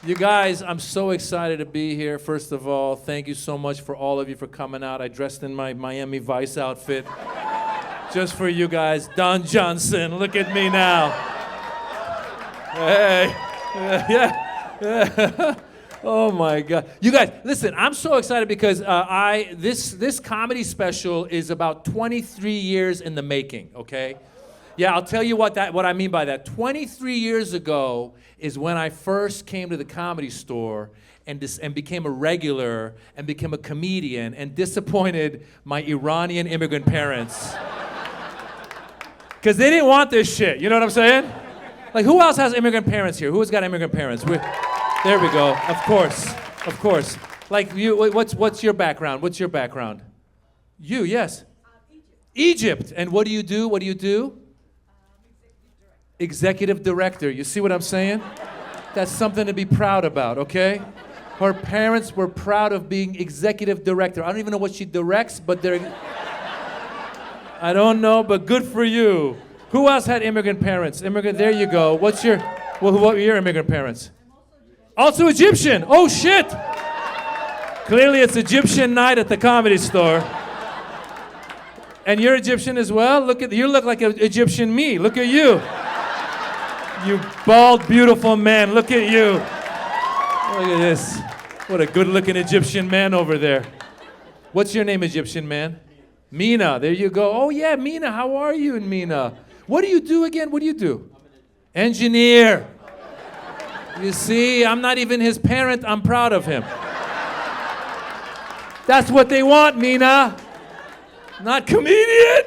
You guys, I'm so excited to be here. First of all, thank you so much for all of you for coming out. I dressed in my Miami Vice outfit just for you guys. Don Johnson, look at me now. Hey, yeah. Oh my God. You guys, listen, I'm so excited because this comedy special is about 23 years in the making, okay? Yeah, I'll tell you what I mean by that. 23 years ago is when I first came to the Comedy Store and became a regular and became a comedian and disappointed my Iranian immigrant parents. Because they didn't want this shit, you know what I'm saying? Like, who else has immigrant parents here? Who's got immigrant parents? There we go, of course. Like, you, what's your background? What's your background? You, yes? Egypt. And what do you do? Executive director. You see what I'm saying? That's something to be proud about, okay? Her parents were proud of being executive director. I don't even know what she directs, but I don't know, but good for you. Who else had immigrant parents? There you go. What were your immigrant parents? Also Egyptian. Oh shit! Clearly it's Egyptian night at the Comedy Store. And you're Egyptian as well? You look like an Egyptian me. Look at you. You bald, beautiful man. Look at you. Look at this. What a good-looking Egyptian man over there. What's your name, Egyptian man? Mina. There you go. Oh, yeah, Mina. How are you, Mina? What do you do again? What do you do? Engineer. You see, I'm not even his parent. I'm proud of him. That's what they want, Mina. Not comedian.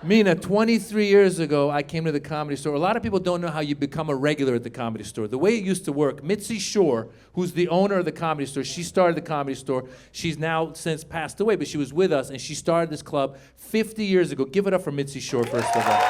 Mina, 23 years ago, I came to the Comedy Store. A lot of people don't know how you become a regular at the Comedy Store. The way it used to work, Mitzi Shore, who's the owner of the Comedy Store, she started the Comedy Store. She's now since passed away, but she was with us, and she started this club 50 years ago. Give it up for Mitzi Shore, first of all.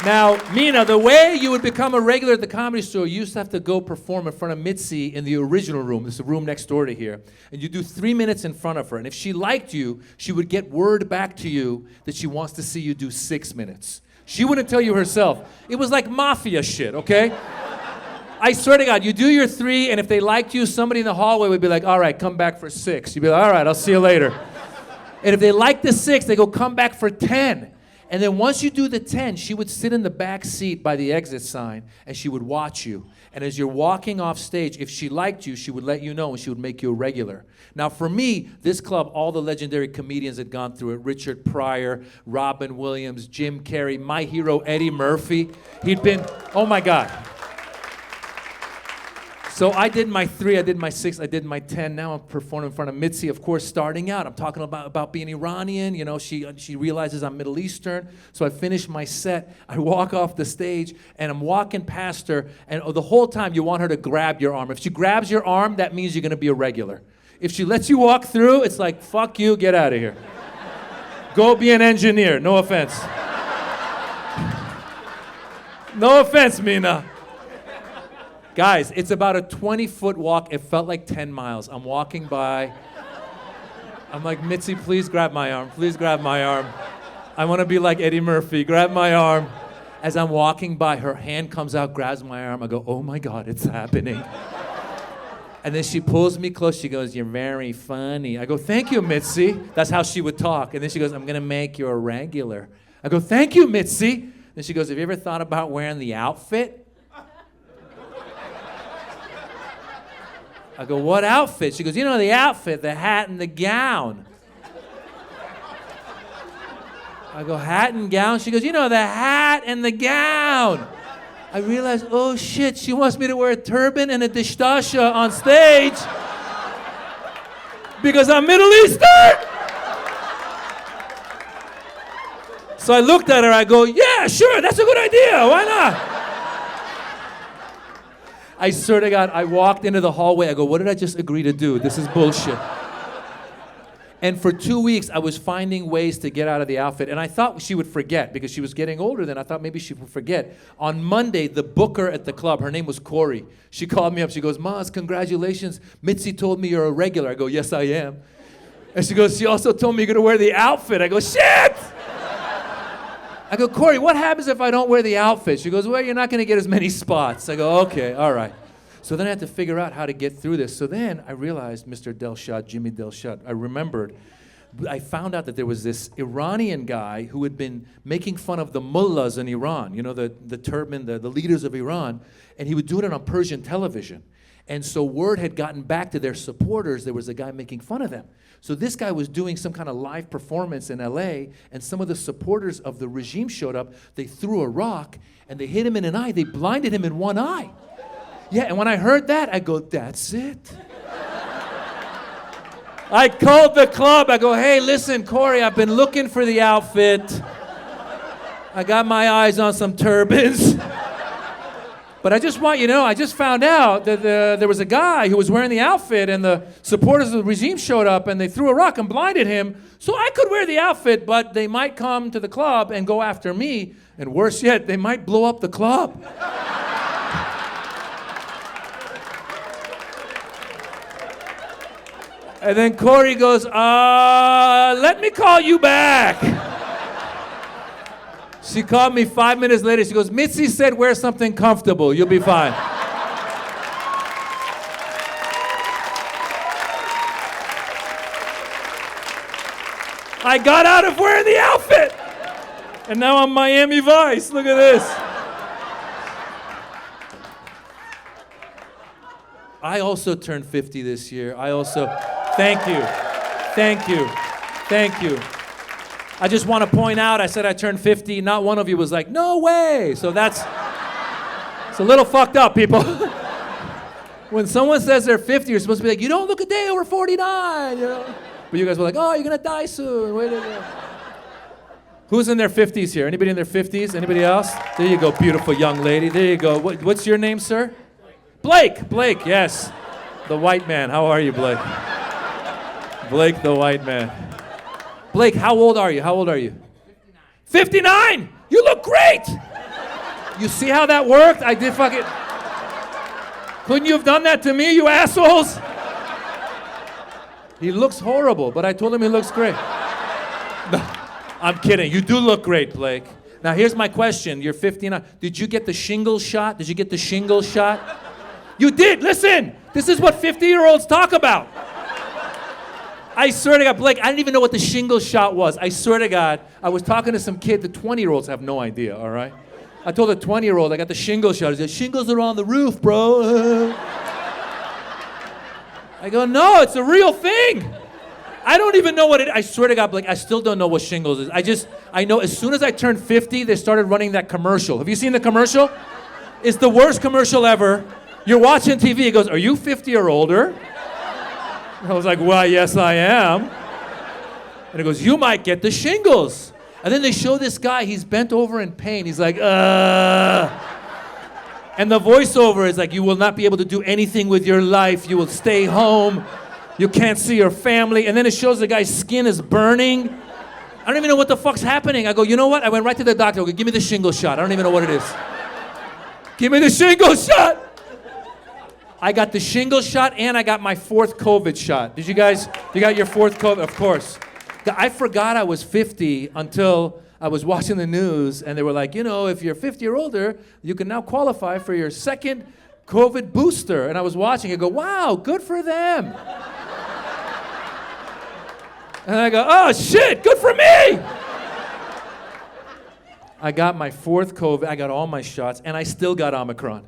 Now, Mina, the way you would become a regular at the Comedy Store, you used to have to go perform in front of Mitzi in the original room. There's a room next door to here. And you do 3 minutes in front of her. And if she liked you, she would get word back to you that she wants to see you do 6 minutes. She wouldn't tell you herself. It was like mafia shit, okay? I swear to God, you do your 3, and if they liked you, somebody in the hallway would be like, all right, come back for 6. You'd be like, all right, I'll see you later. And if they liked the 6, they go, come back for 10. And then once you do the 10, she would sit in the back seat by the exit sign, and she would watch you. And as you're walking off stage, if she liked you, she would let you know, and she would make you a regular. Now, for me, this club, all the legendary comedians had gone through it. Richard Pryor, Robin Williams, Jim Carrey, my hero, Eddie Murphy. He'd been, oh my God. So I did my 3, I did my 6, I did my 10. Now I'm performing in front of Mitzi, of course, starting out. I'm talking about being Iranian. You know, she realizes I'm Middle Eastern. So I finish my set. I walk off the stage, and I'm walking past her. And the whole time, you want her to grab your arm. If she grabs your arm, that means you're going to be a regular. If she lets you walk through, it's like, fuck you, get out of here. Go be an engineer. No offense. No offense, Mina. Guys, it's about a 20-foot walk. It felt like 10 miles. I'm walking by. I'm like, Mitzi, please grab my arm. Please grab my arm. I want to be like Eddie Murphy. Grab my arm. As I'm walking by, her hand comes out, grabs my arm. I go, oh my God, it's happening. And then she pulls me close. She goes, you're very funny. I go, thank you, Mitzi. That's how she would talk. And then she goes, I'm going to make you a regular. I go, thank you, Mitzi. Then she goes, have you ever thought about wearing the outfit? I go, what outfit? She goes, you know the outfit, the hat and the gown. I go, hat and gown? She goes, you know the hat and the gown. I realized, oh shit, she wants me to wear a turban and a dishtasha on stage because I'm Middle Eastern. So I looked at her, I go, yeah, sure, that's a good idea, why not? I swear to God, I walked into the hallway. I go, what did I just agree to do? This is bullshit. And for 2 weeks, I was finding ways to get out of the outfit. And I thought she would forget because she was getting older then. I thought maybe she would forget. On Monday, the booker at the club, her name was Corey. She called me up. She goes, Maz, congratulations. Mitzi told me you're a regular. I go, yes, I am. And she goes, she also told me you're going to wear the outfit. I go, shit! I go, Corey, what happens if I don't wear the outfit? She goes, well, you're not going to get as many spots. I go, okay, all right. So then I had to figure out how to get through this. So then I realized, Mr. Delshad, Jimmy Delshad, I found out that there was this Iranian guy who had been making fun of the mullahs in Iran, you know, the turban, the leaders of Iran, and he would do it on Persian television. And so word had gotten back to their supporters, there was a guy making fun of them. So this guy was doing some kind of live performance in LA, and some of the supporters of the regime showed up. They threw a rock, and they hit him in an eye. They blinded him in one eye. Yeah, and when I heard that, I go, that's it. I called the club. I go, hey, listen, Corey, I've been looking for the outfit. I got my eyes on some turbans. But I just want you to know, I just found out that there was a guy who was wearing the outfit, and the supporters of the regime showed up, and they threw a rock and blinded him. So I could wear the outfit, but they might come to the club and go after me. And worse yet, they might blow up the club. And then Corey goes, let me call you back. She called me 5 minutes later. She goes, Mitzi said wear something comfortable. You'll be fine. I got out of wearing the outfit. And now I'm Miami Vice. Look at this. I also turned 50 this year. Thank you. I just want to point out, I said I turned 50. Not one of you was like, no way. So it's a little fucked up, people. When someone says they're 50, you're supposed to be like, you don't look a day over 49. You know? But you guys were like, oh, you're going to die soon. Wait a minute. Who's in their 50s here? Anybody in their 50s? Anybody else? There you go, beautiful young lady. There you go. What's your name, sir? Blake, yes. The white man. How are you, Blake? Blake, the white man. Blake, how old are you? 59! You look great! You see how that worked? I did fucking... Couldn't you have done that to me, you assholes? He looks horrible, but I told him he looks great. No, I'm kidding. You do look great, Blake. Now, here's my question. You're 59. Did you get the shingle shot? You did. Listen. This is what 50-year-olds talk about. I swear to God, Blake, I didn't even know what the shingle shot was. I swear to God, I was talking to some kid. The 20-year-olds have no idea, all right? I told the 20-year-old I got the shingle shot. He said, shingles are on the roof, bro. I go, no, it's a real thing. I don't even know what I swear to God, Blake, I still don't know what shingles is. I know as soon as I turned 50, they started running that commercial. Have you seen the commercial? It's the worst commercial ever. You're watching TV, it goes, are you 50 or older? I was like, well, yes, I am. And it goes, you might get the shingles. And then they show this guy, he's bent over in pain. He's like, And the voiceover is like, you will not be able to do anything with your life. You will stay home. You can't see your family. And then it shows the guy's skin is burning. I don't even know what the fuck's happening. I go, you know what? I went right to the doctor. I go, give me the shingle shot. I don't even know what it is. Give me the shingle shot. I got the shingle shot and I got my 4th COVID shot. You got your 4th COVID? Of course. I forgot I was 50 until I was watching the news and they were like, you know, if you're 50 or older, you can now qualify for your 2nd COVID booster. And I was watching it go, wow, good for them. And I go, oh shit, good for me. I got my 4th COVID, I got all my shots, and I still got Omicron.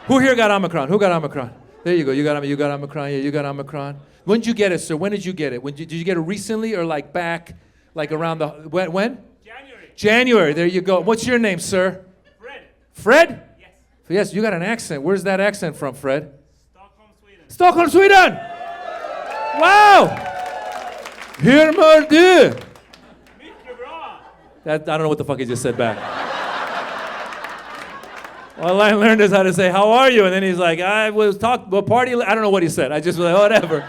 Who here got Omicron? Who got Omicron? There you go. You got Omicron. Yeah, you got Omicron. When did you get it, sir? When did you get it? Did you get it recently or like back, like around the, when? January. There you go. What's your name, sir? Fred? Yes. Yes, you got an accent. Where's that accent from, Fred? Stockholm, Sweden. Wow. Hur mår du? I don't know what the fuck he just said back. All I learned is how to say, how are you? And then he's like, I was talking, party, I don't know what he said. I just was like, whatever.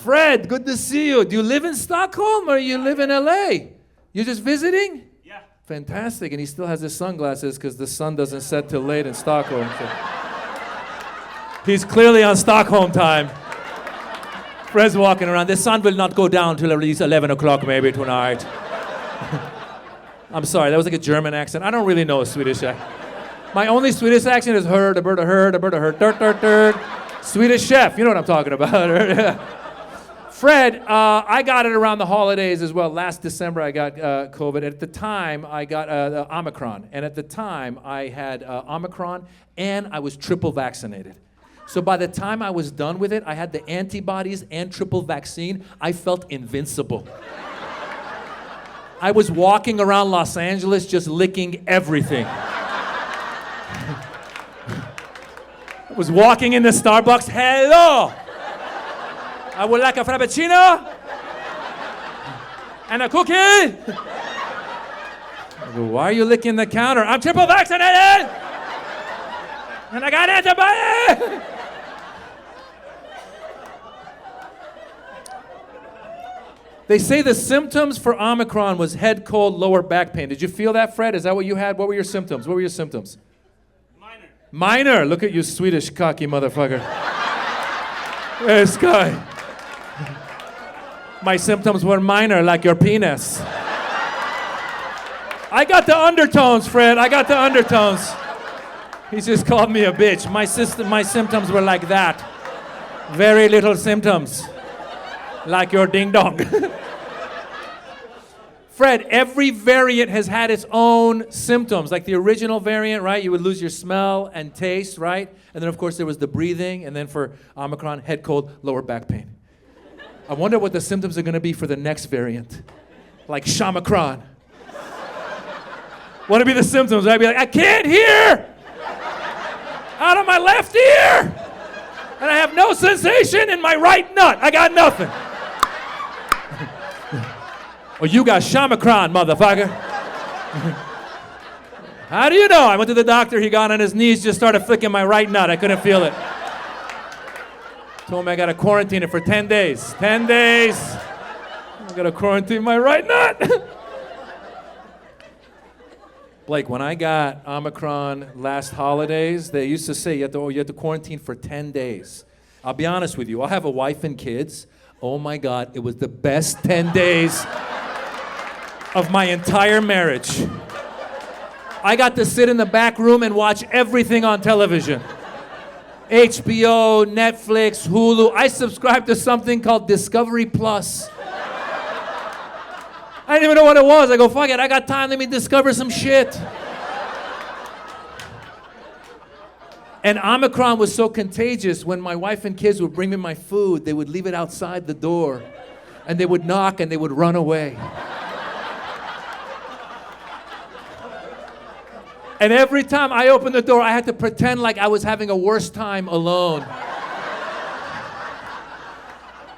Fred, good to see you. Do you live in Stockholm or you live in LA? You're just visiting? Yeah. Fantastic. And he still has his sunglasses because the sun doesn't set till late in Stockholm. So. He's clearly on Stockholm time. Fred's walking around. The sun will not go down till at least 11 o'clock maybe tonight. I'm sorry, that was like a German accent. I don't really know a Swedish accent. My only Swedish accent is herd, a bird, dirt, dirt, dirt. Swedish chef, you know what I'm talking about. Fred, I got it around the holidays as well. Last December, I got COVID. At the time, I got Omicron. And at the time, I had Omicron, and I was triple vaccinated. So by the time I was done with it, I had the antibodies and triple vaccine. I felt invincible. I was walking around Los Angeles just licking everything. I was walking into Starbucks, hello! I would like a Frappuccino and a cookie. I go, why are you licking the counter? I'm triple vaccinated and I got antibodies. They say the symptoms for Omicron was head cold, lower back pain. Did you feel that, Fred? Is that what you had? What were your symptoms? What were your symptoms? Minor. Look at you, Swedish cocky motherfucker. This guy. My symptoms were minor, like your penis. I got the undertones, Fred. I got the undertones. He just called me a bitch. My symptoms were like that. Very little symptoms. Like your ding dong. Fred, every variant has had its own symptoms. Like the original variant, right? You would lose your smell and taste, right? And then, of course, there was the breathing. And then for Omicron, head cold, lower back pain. I wonder what the symptoms are going to be for the next variant. Like Shamacron. What would be the symptoms? I'd be like, I can't hear! Out of my left ear! And I have no sensation in my right nut. I got nothing. Oh, you got Shamacron, motherfucker. How do you know? I went to the doctor, he got on his knees, just started flicking my right nut. I couldn't feel it. Told me I gotta quarantine it for 10 days. 10 days. I gotta quarantine my right nut. Blake, when I got Omicron last holidays, they used to say you have to quarantine for 10 days. I'll be honest with you, I'll have a wife and kids. Oh my God, it was the best 10 days of my entire marriage. I got to sit in the back room and watch everything on television. HBO, Netflix, Hulu. I subscribed to something called Discovery Plus. I didn't even know what it was. I go, fuck it, I got time, let me discover some shit. And Omicron was so contagious, when my wife and kids would bring me my food, they would leave it outside the door, and they would knock and they would run away. And every time I opened the door, I had to pretend like I was having a worse time alone.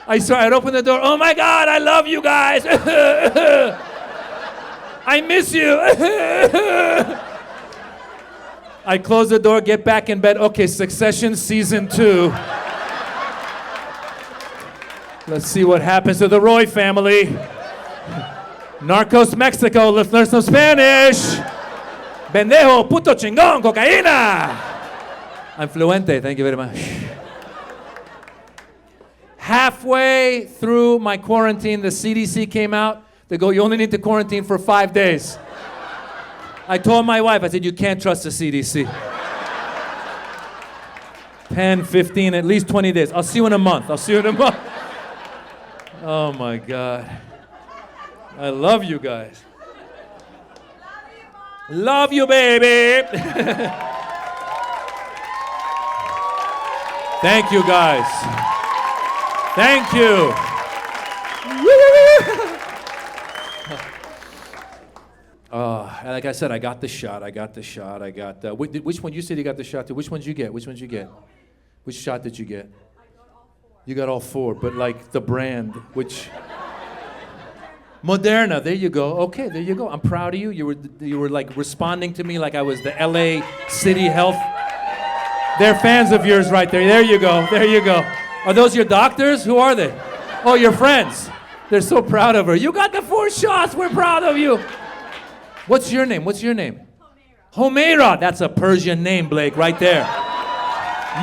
I'd open the door, oh my God, I love you guys. I miss you. I close the door, get back in bed. Okay, Succession Season 2. Let's see what happens to the Roy family. Narcos Mexico, let's learn some Spanish. Pendejo, puto chingón, cocaína. I'm fluente, thank you very much. Halfway through my quarantine, the CDC came out. They go, you only need to quarantine for 5 days. I told my wife, I said, you can't trust the CDC. 10, 15, at least 20 days. I'll see you in a month. Oh my God. I love you guys. Love you, baby. Thank you, guys. Thank you. Like I said, I got the shot. Which one? You said you got the shot too. Which one did you get? Which shot did you get? I got all 4. You got all 4, but like the brand, which... Moderna, there you go. Okay, there you go. I'm proud of you. You were like responding to me like I was the LA City Health. They're fans of yours right there. There you go. Are those your doctors? Who are they? Oh, your friends. They're so proud of her. You got the 4 shots. We're proud of you. What's your name? Homeira. That's a Persian name, Blake, right there.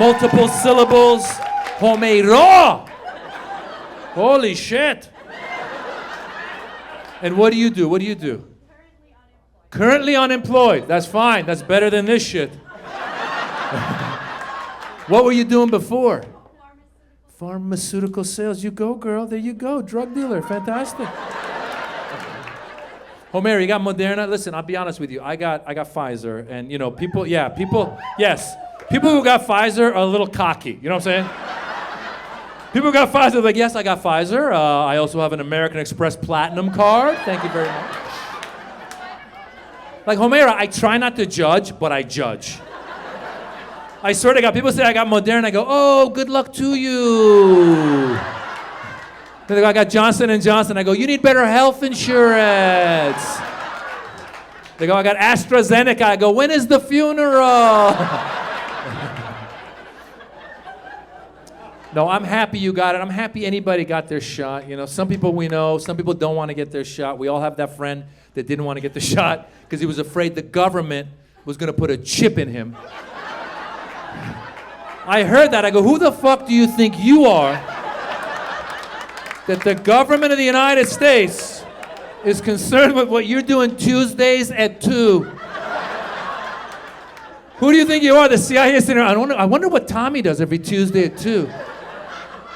Multiple syllables. Homeira. Holy shit. And what do you do? Currently Currently unemployed. That's fine. That's better than this shit. What were you doing before? Pharmaceutical sales. You go, girl. There you go. Drug dealer. Fantastic. Homer, you got Moderna? Listen, I'll be honest with you. I got Pfizer. And, you know, people who got Pfizer are a little cocky. You know what I'm saying? People who got Pfizer are like, yes, I got Pfizer. I also have an American Express Platinum card. Thank you very much. Like, Homer, I try not to judge, but I judge. I swear to God, people say I got Moderna. I go, oh, good luck to you. They go, I got Johnson & Johnson. I go, you need better health insurance. They go, I got AstraZeneca. I go, when is the funeral? No, I'm happy you got it. I'm happy anybody got their shot. You know, some people we know, some people don't want to get their shot. We all have that friend that didn't want to get the shot because he was afraid the government was going to put a chip in him. I heard that. I go, who the fuck do you think you are that the government of the United States is concerned with what you're doing Tuesdays at 2? Who do you think you are? The CIA is sitting around. I wonder what Tommy does every Tuesday at 2.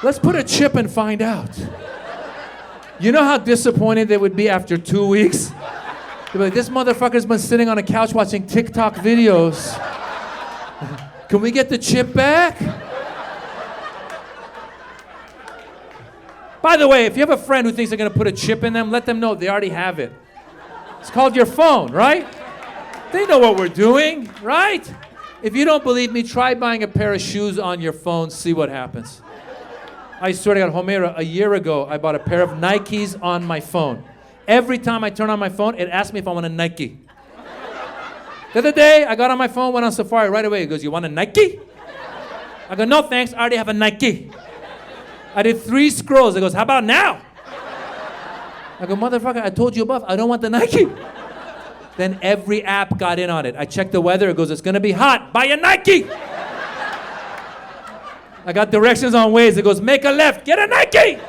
Let's put a chip and find out. You know how disappointed they would be after 2 weeks? They'd be like, this motherfucker's been sitting on a couch watching TikTok videos. Can we get the chip back? By the way, if you have a friend who thinks they're going to put a chip in them, let them know they already have it. It's called your phone, right? They know what we're doing, right? If you don't believe me, try buying a pair of shoes on your phone, see what happens. I swear to God, Homera, a year ago, I bought a pair of Nikes on my phone. Every time I turn on my phone, it asks me if I want a Nike. The other day, I got on my phone, went on Safari right away. It goes, you want a Nike? I go, no thanks, I already have a Nike. I did 3 scrolls. It goes, how about now? I go, motherfucker, I told you above, I don't want the Nike. Then every app got in on it. I checked the weather, it goes, it's gonna be hot, buy a Nike. I got directions on Waze, it goes, make a left, get a Nike.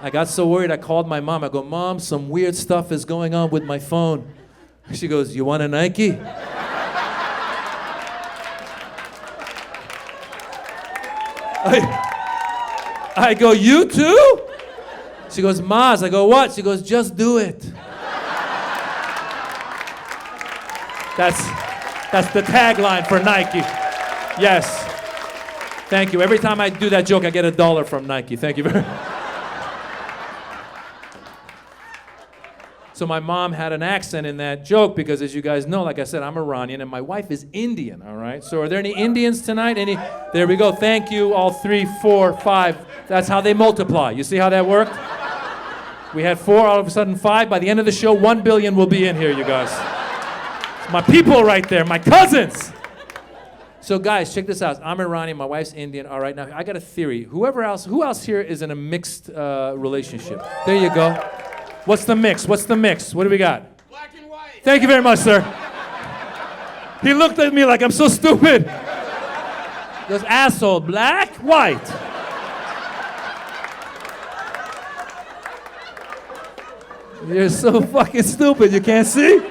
I got so worried, I called my mom. I go, Mom, some weird stuff is going on with my phone. She goes, you want a Nike? I go, you too? She goes, Maz. I go, what? She goes, just do it. That's the tagline for Nike. Yes. Thank you. Every time I do that joke, I get $1 from Nike. Thank you very much. So my mom had an accent in that joke because, as you guys know, like I said, I'm Iranian and my wife is Indian, all right? So are there any Indians tonight? Any? There we go. Thank you, all 3, 4, 5. That's how they multiply. You see how that worked? We had 4, all of a sudden 5. By the end of the show, 1 billion will be in here, you guys. It's my people right there, my cousins. So guys, check this out. I'm Iranian, my wife's Indian. All right, now I got a theory. Who else here is in a mixed relationship? There you go. What's the mix? What do we got? Black and white. Thank you very much, sir. He looked at me like I'm so stupid. He goes, asshole, black, white. You're so fucking stupid, you can't see?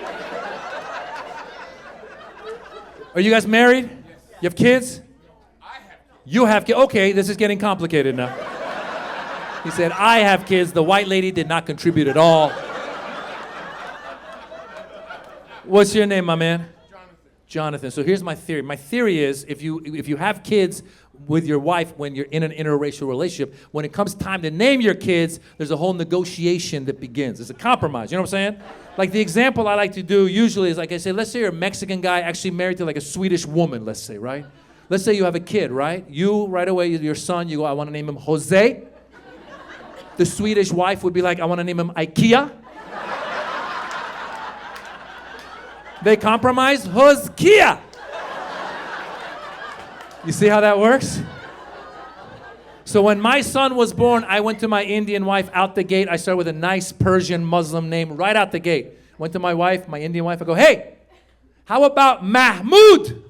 Are you guys married? Yes. You have kids? I have kids. You have kids. Okay, this is getting complicated now. He said, I have kids. The white lady did not contribute at all. What's your name, my man? Jonathan. So here's my theory. My theory is if you have kids with your wife when you're in an interracial relationship, when it comes time to name your kids, there's a whole negotiation that begins. It's a compromise. You know what I'm saying? Like the example I like to do usually is like I say, let's say you're a Mexican guy actually married to like a Swedish woman, let's say, right? Let's say you have a kid, right? You, right away, your son, you go, I want to name him Jose. The Swedish wife would be like, I want to name him IKEA. They compromise, Hoskia. You see how that works? So when my son was born, I went to my Indian wife out the gate. I started with a nice Persian Muslim name right out the gate. Went to my wife, my Indian wife. I go, hey, how about Mahmoud?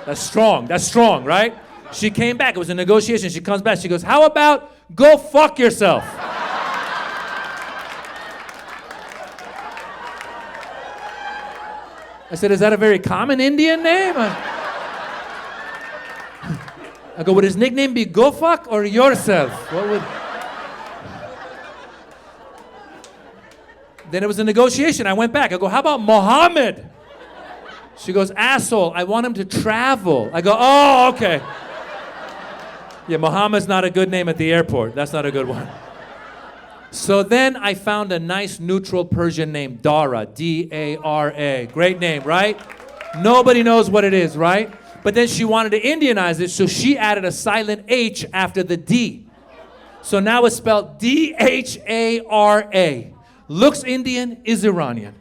That's strong, right? She came back. It was a negotiation. She comes back. She goes, how about go fuck yourself? I said, is that a very common Indian name? I go, would his nickname be Go Fuck or Yourself? What would... Then it was a negotiation. I went back. I go, how about Mohammed? She goes, asshole, I want him to travel. I go, oh, okay. Yeah, Mohammed's not a good name at the airport. That's not a good one. So then I found a nice neutral Persian name, Dara, D-A-R-A. Great name, right? Nobody knows what it is, right? But then she wanted to Indianize it, so she added a silent H after the D. So now it's spelled D-H-A-R-A. Looks Indian, is Iranian.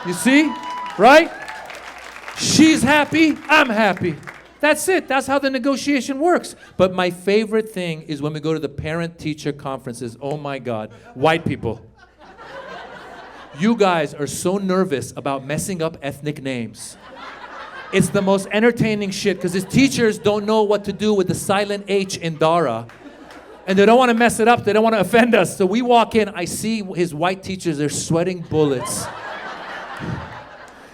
You see? Right? She's happy, I'm happy. That's it. That's how the negotiation works. But my favorite thing is when we go to the parent-teacher conferences. Oh my God, white people. You guys are so nervous about messing up ethnic names. It's the most entertaining shit because his teachers don't know what to do with the silent H in Dara. And they don't want to mess it up. They don't want to offend us. So we walk in, I see his white teachers, they're sweating bullets.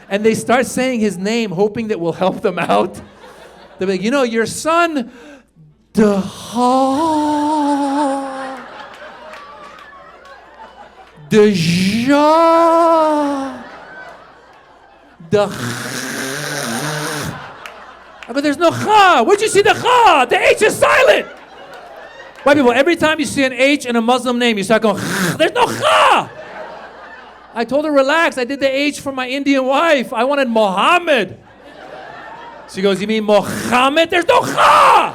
And they start saying his name, hoping that we'll help them out. They're like, you know, your son, but there's no cha. Where'd you see the cha? The H is silent. White people, every time you see an H in a Muslim name, you start going, there's no cha. I told her, relax. I did the H for my Indian wife. I wanted Mohammed. She goes, you mean Mohammed? There's no cha.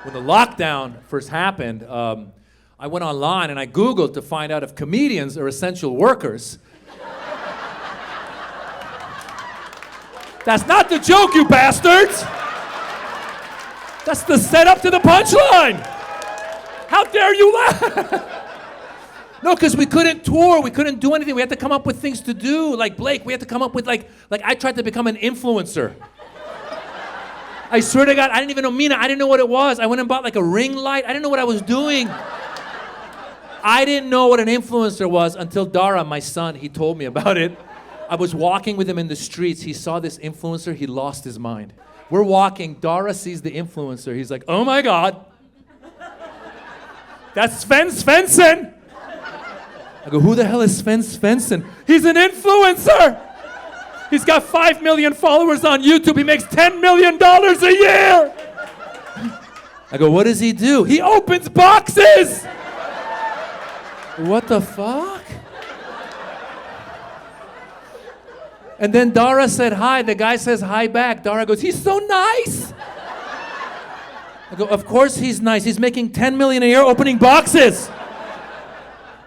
When the lockdown first happened, I went online and I Googled to find out if comedians are essential workers. That's not the joke, you bastards! That's the setup to the punchline! How dare you laugh? No, because we couldn't tour, we couldn't do anything. We had to come up with things to do. Like Blake, we had to come up with like I tried to become an influencer. I swear to God, I didn't even know Mina. I didn't know what it was. I went and bought like a ring light. I didn't know what I was doing. I didn't know what an influencer was until Dara, my son, he told me about it. I was walking with him in the streets. He saw this influencer. He lost his mind. We're walking. Dara sees the influencer. He's like, oh my God. That's Sven Svensson. I go, who the hell is Sven Svensson? He's an influencer. He's got 5 million followers on YouTube. He makes $10 million a year. I go, what does he do? He opens boxes. What the fuck? And then Dara said hi. The guy says hi back. Dara goes, he's so nice. I go, of course he's nice. He's making $10 million a year opening boxes.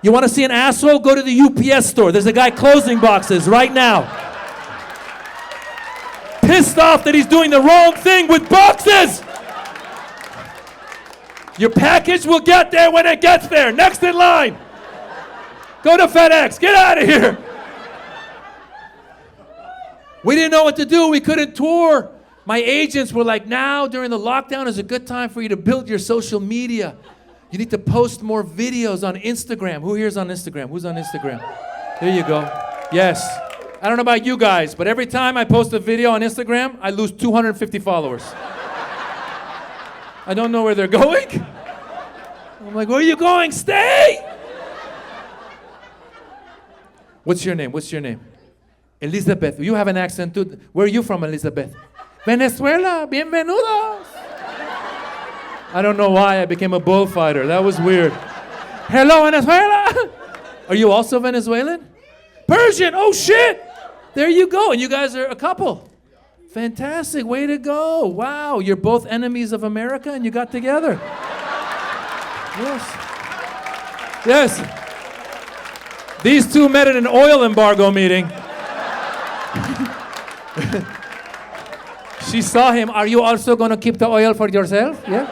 You want to see an asshole? Go to the UPS store. There's a guy closing boxes right now. Pissed off that he's doing the wrong thing with boxes. Your package will get there when it gets there. Next in line. Go to FedEx. Get out of here. We didn't know what to do. We couldn't tour. My agents were like, now during the lockdown is a good time for you to build your social media. You need to post more videos on Instagram. Who here's on Instagram? Who's on Instagram? There you go. Yes. I don't know about you guys, but every time I post a video on Instagram, I lose 250 followers. I don't know where they're going. I'm like, where are you going? Stay! What's your name? What's your name? Elizabeth. You have an accent too. Where are you from, Elizabeth? Venezuela. Bienvenidos. I don't know why I became a bullfighter. That was weird. Hello, Venezuela. Are you also Venezuelan? Persian. Oh, shit. There you go. And you guys are a couple. Fantastic. Way to go. Wow. You're both enemies of America and you got together. Yes. Yes. These two met at an oil embargo meeting. She saw him. Are you also going to keep the oil for yourself? Yeah.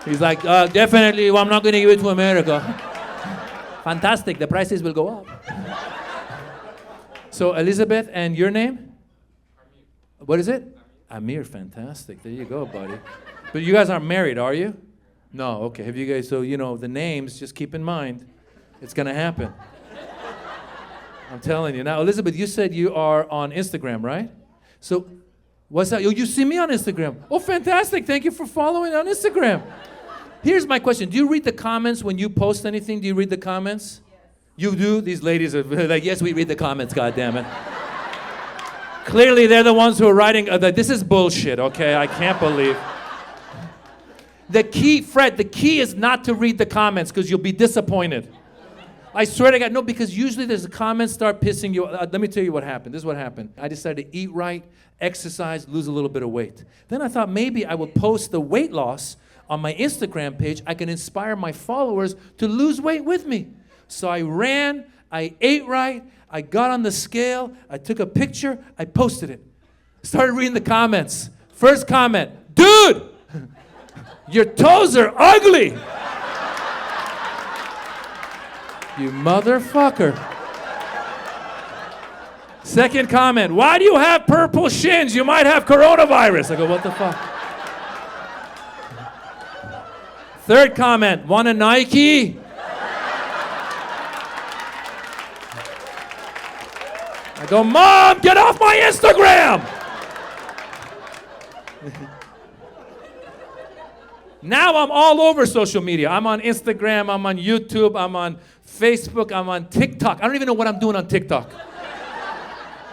He's like, definitely, well, I'm not going to give it to America. Fantastic. The prices will go up. So, Elizabeth, and your name? Amir. What is it? Amir. Fantastic. There you go, buddy. But you guys aren't married, are you? No. Okay. Have you guys, so, you know, the names, just keep in mind. It's gonna happen. I'm telling you. Now, Elizabeth, you said you are on Instagram, right? So, what's that? Oh, you see me on Instagram. Oh, fantastic. Thank you for following on Instagram. Here's my question. Do you read the comments when you post anything? Do you read the comments? Yes. You do? These ladies are like, yes, we read the comments, goddammit. Clearly, they're the ones who are writing, this is bullshit, okay? I can't believe. The key, Fred, the key is not to read the comments because you'll be disappointed. I swear to God, no, because usually there's the comments start pissing you. Let me tell you what happened. This is what happened. I decided to eat right, exercise, lose a little bit of weight. Then I thought maybe I would post the weight loss on my Instagram page. I can inspire my followers to lose weight with me. So I ran, I ate right, I got on the scale, I took a picture, I posted it. Started reading the comments. First comment, dude, your toes are ugly. You motherfucker. Second comment, why do you have purple shins? You might have coronavirus. I go, what the fuck? Third comment, want a Nike? I go, Mom, get off my Instagram! Now I'm all over social media. I'm on Instagram, I'm on YouTube, I'm on Facebook, I'm on TikTok. I don't even know what I'm doing on TikTok.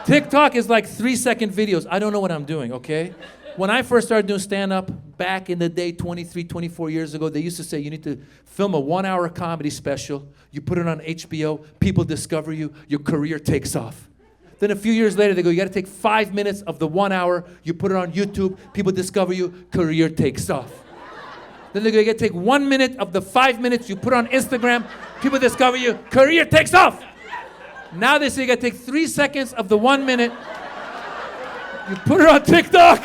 TikTok is like 3-second videos. I don't know what I'm doing, okay? When I first started doing stand-up back in the day, 23, 24 years ago, they used to say you need to film a 1-hour comedy special. You put it on HBO, people discover you, your career takes off. Then a few years later, they go, you gotta take 5 minutes of the 1 hour, you put it on YouTube, people discover you, career takes off. Then they go, you gotta take 1 minute of the 5 minutes, you put it on Instagram, people discover you, career takes off. Now they say you gotta take 3 seconds of the 1 minute, you put it on TikTok,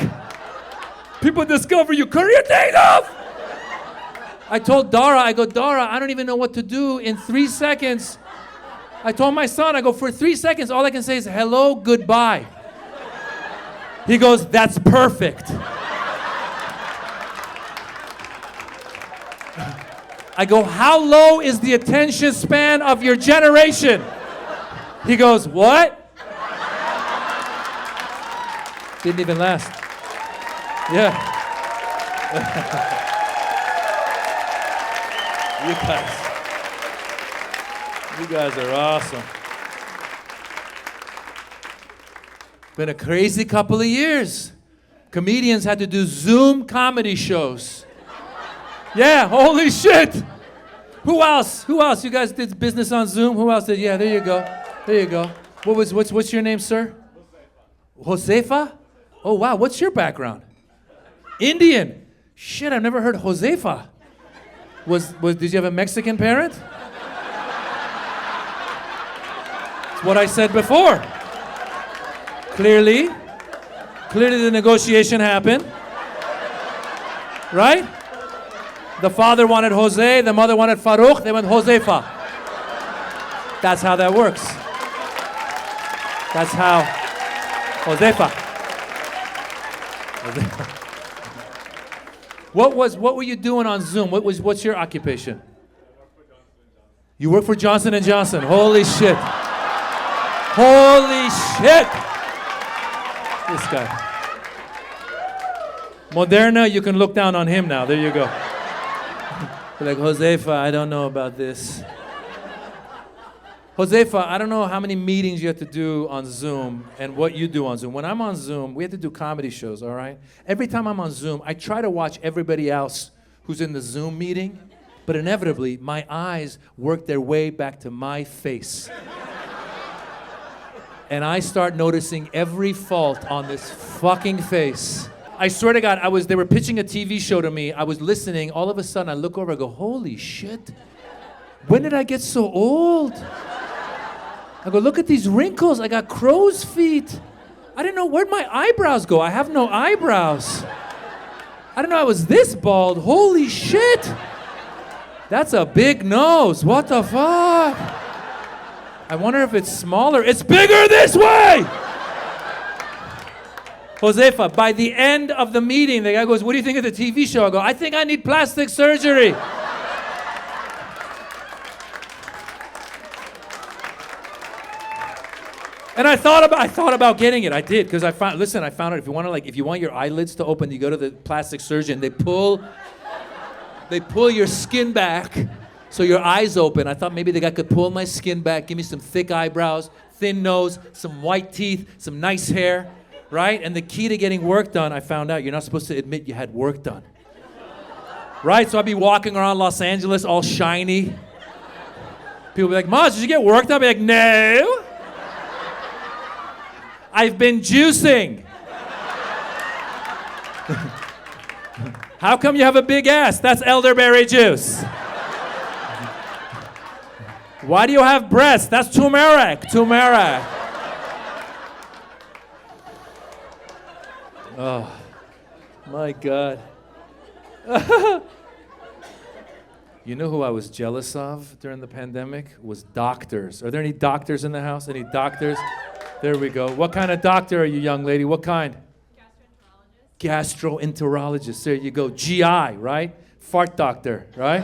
people discover you, career takes off. I told Dara, I go, Dara, I don't even know what to do in 3 seconds. I told my son, I go, for 3 seconds, all I can say is hello, goodbye. He goes, that's perfect. I go, how low is the attention span of your generation? He goes, what? Didn't even last. Yeah. You guys are awesome. Been a crazy couple of years. Comedians had to do Zoom comedy shows. Yeah, holy shit. Who else? Who else? You guys did business on Zoom? Who else did? Yeah, there you go. There you go. What's your name, sir? Josefa? Oh, wow. What's your background? Indian. Shit, I've never heard Josefa. Did you have a Mexican parent? That's what I said before. Clearly the negotiation happened. Right? The father wanted Jose, the mother wanted Farouk, they went Josefa. That's how that works. That's how Josefa. What were you doing on Zoom? What's your occupation? You work for Johnson & Johnson. Holy shit. Holy shit. This guy. Moderna, you can look down on him now. There you go. Like, Josefa, I don't know about this. Josefa, I don't know how many meetings you have to do on Zoom and what you do on Zoom. When I'm on Zoom, we have to do comedy shows, all right? Every time I'm on Zoom, I try to watch everybody else who's in the Zoom meeting, but inevitably, my eyes work their way back to my face. And I start noticing every fault on this fucking face. I swear to God, they were pitching a TV show to me. I was listening. All of a sudden, I look over, I go, holy shit. When did I get so old? I go, look at these wrinkles. I got crow's feet. I didn't know, where'd my eyebrows go? I have no eyebrows. I didn't know I was this bald. Holy shit. That's a big nose. What the fuck? I wonder if it's smaller. It's bigger this way! Josefa, by the end of the meeting, the guy goes, what do you think of the TV show? I go, I think I need plastic surgery. And I thought about getting it. I did, because I found out if you want your eyelids to open, you go to the plastic surgeon. They pull your skin back so your eyes open. I thought maybe the guy could pull my skin back, give me some thick eyebrows, thin nose, some white teeth, some nice hair, right? And the key to getting work done, I found out, you're not supposed to admit you had work done. Right? So I'd be walking around Los Angeles all shiny. People be like, Maz, did you get work done? I'd be like, no. I've been juicing. How come you have a big ass? That's elderberry juice. Why do you have breasts? That's turmeric. Turmeric. Oh, my God. You know who I was jealous of during the pandemic? Was doctors. Are there any doctors in the house? Any doctors? There we go. What kind of doctor are you, young lady? What kind? Gastroenterologist. There you go. GI, right? Fart doctor, right?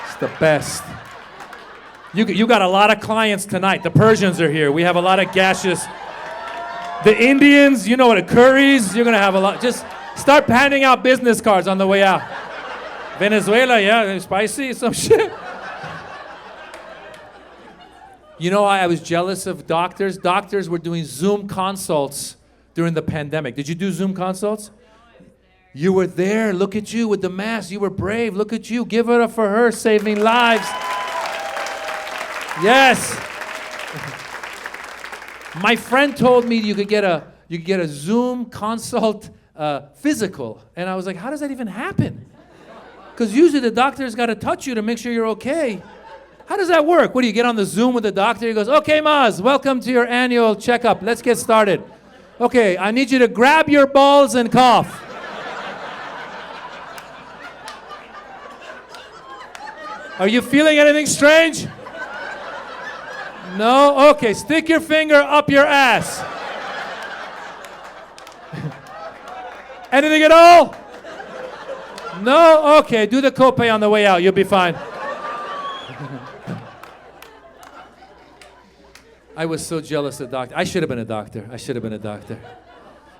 It's the best. You got a lot of clients tonight. The Persians are here. We have a lot of gaseous. The Indians, you know what, the curries, you're going to have a lot. Just start handing out business cards on the way out. Venezuela, yeah, spicy, some shit. You know why I was jealous of doctors? Doctors were doing Zoom consults during the pandemic. Did you do Zoom consults? You were there. Look at you with the mask. You were brave. Look at you. Give it up for her, saving lives. Yes. My friend told me you could get a Zoom consult physical. And I was like, how does that even happen? Because usually the doctor's got to touch you to make sure you're okay. How does that work? What do you get on the Zoom with the doctor? He goes, okay, Maz, welcome to your annual checkup. Let's get started. Okay, I need you to grab your balls and cough. Are you feeling anything strange? No? Okay, stick your finger up your ass. Anything at all? No? Okay, do the copay on the way out. You'll be fine. I was so jealous of the doctor. I should have been a doctor.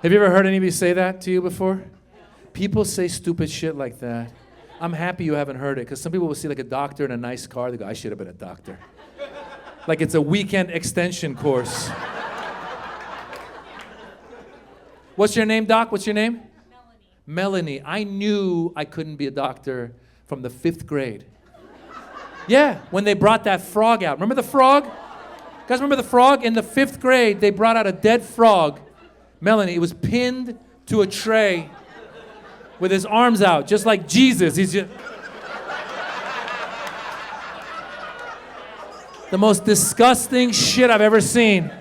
Have you ever heard anybody say that to you before? People say stupid shit like that. I'm happy you haven't heard it, because some people will see like a doctor in a nice car. They go, I should have been a doctor. Like it's a weekend extension course. What's your name, Doc? What's your name? Melanie. I knew I couldn't be a doctor from the 5th grade. Yeah, when they brought that frog out. Remember the frog? You guys remember the frog? In the 5th grade, they brought out a dead frog. Melanie, it was pinned to a tray with his arms out, just like Jesus. He's just... the most disgusting shit I've ever seen.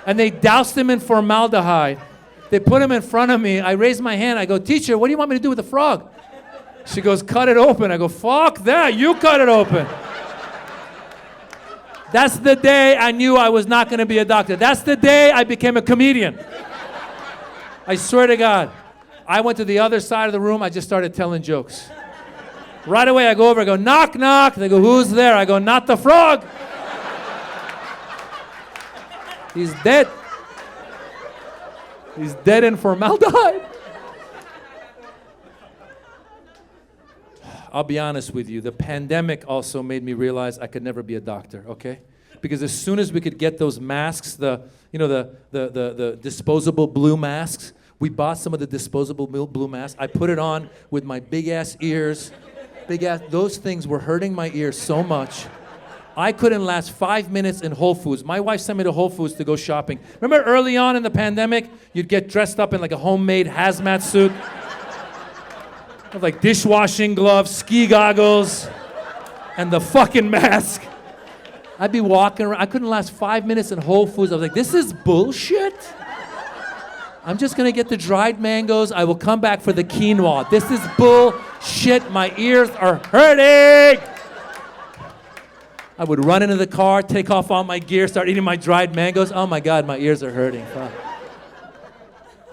And they doused him in formaldehyde. They put him in front of me. I raised my hand. I go, teacher, what do you want me to do with the frog? She goes, cut it open. I go, fuck that. You cut it open. That's the day I knew I was not going to be a doctor. That's the day I became a comedian. I swear to God. I went to the other side of the room. I just started telling jokes. Right away, I go over. I go, knock, knock. They go, who's there? I go, not the frog. He's dead. He's dead in formaldehyde. I'll be honest with you. The pandemic also made me realize I could never be a doctor, okay? Because as soon as we could get those masks, the disposable blue masks, we bought some of the disposable blue masks. I put it on with my big-ass ears. Those things were hurting my ears so much. I couldn't last 5 minutes in Whole Foods. My wife sent me to Whole Foods to go shopping. Remember early on in the pandemic, you'd get dressed up in like a homemade hazmat suit? With like dishwashing gloves, ski goggles, and the fucking mask. I'd be walking around. I couldn't last 5 minutes in Whole Foods. I was like, this is bullshit. I'm just gonna get the dried mangoes. I will come back for the quinoa. This is bullshit. My ears are hurting. I would run into the car, take off all my gear, start eating my dried mangoes. Oh my God, my ears are hurting. Fuck.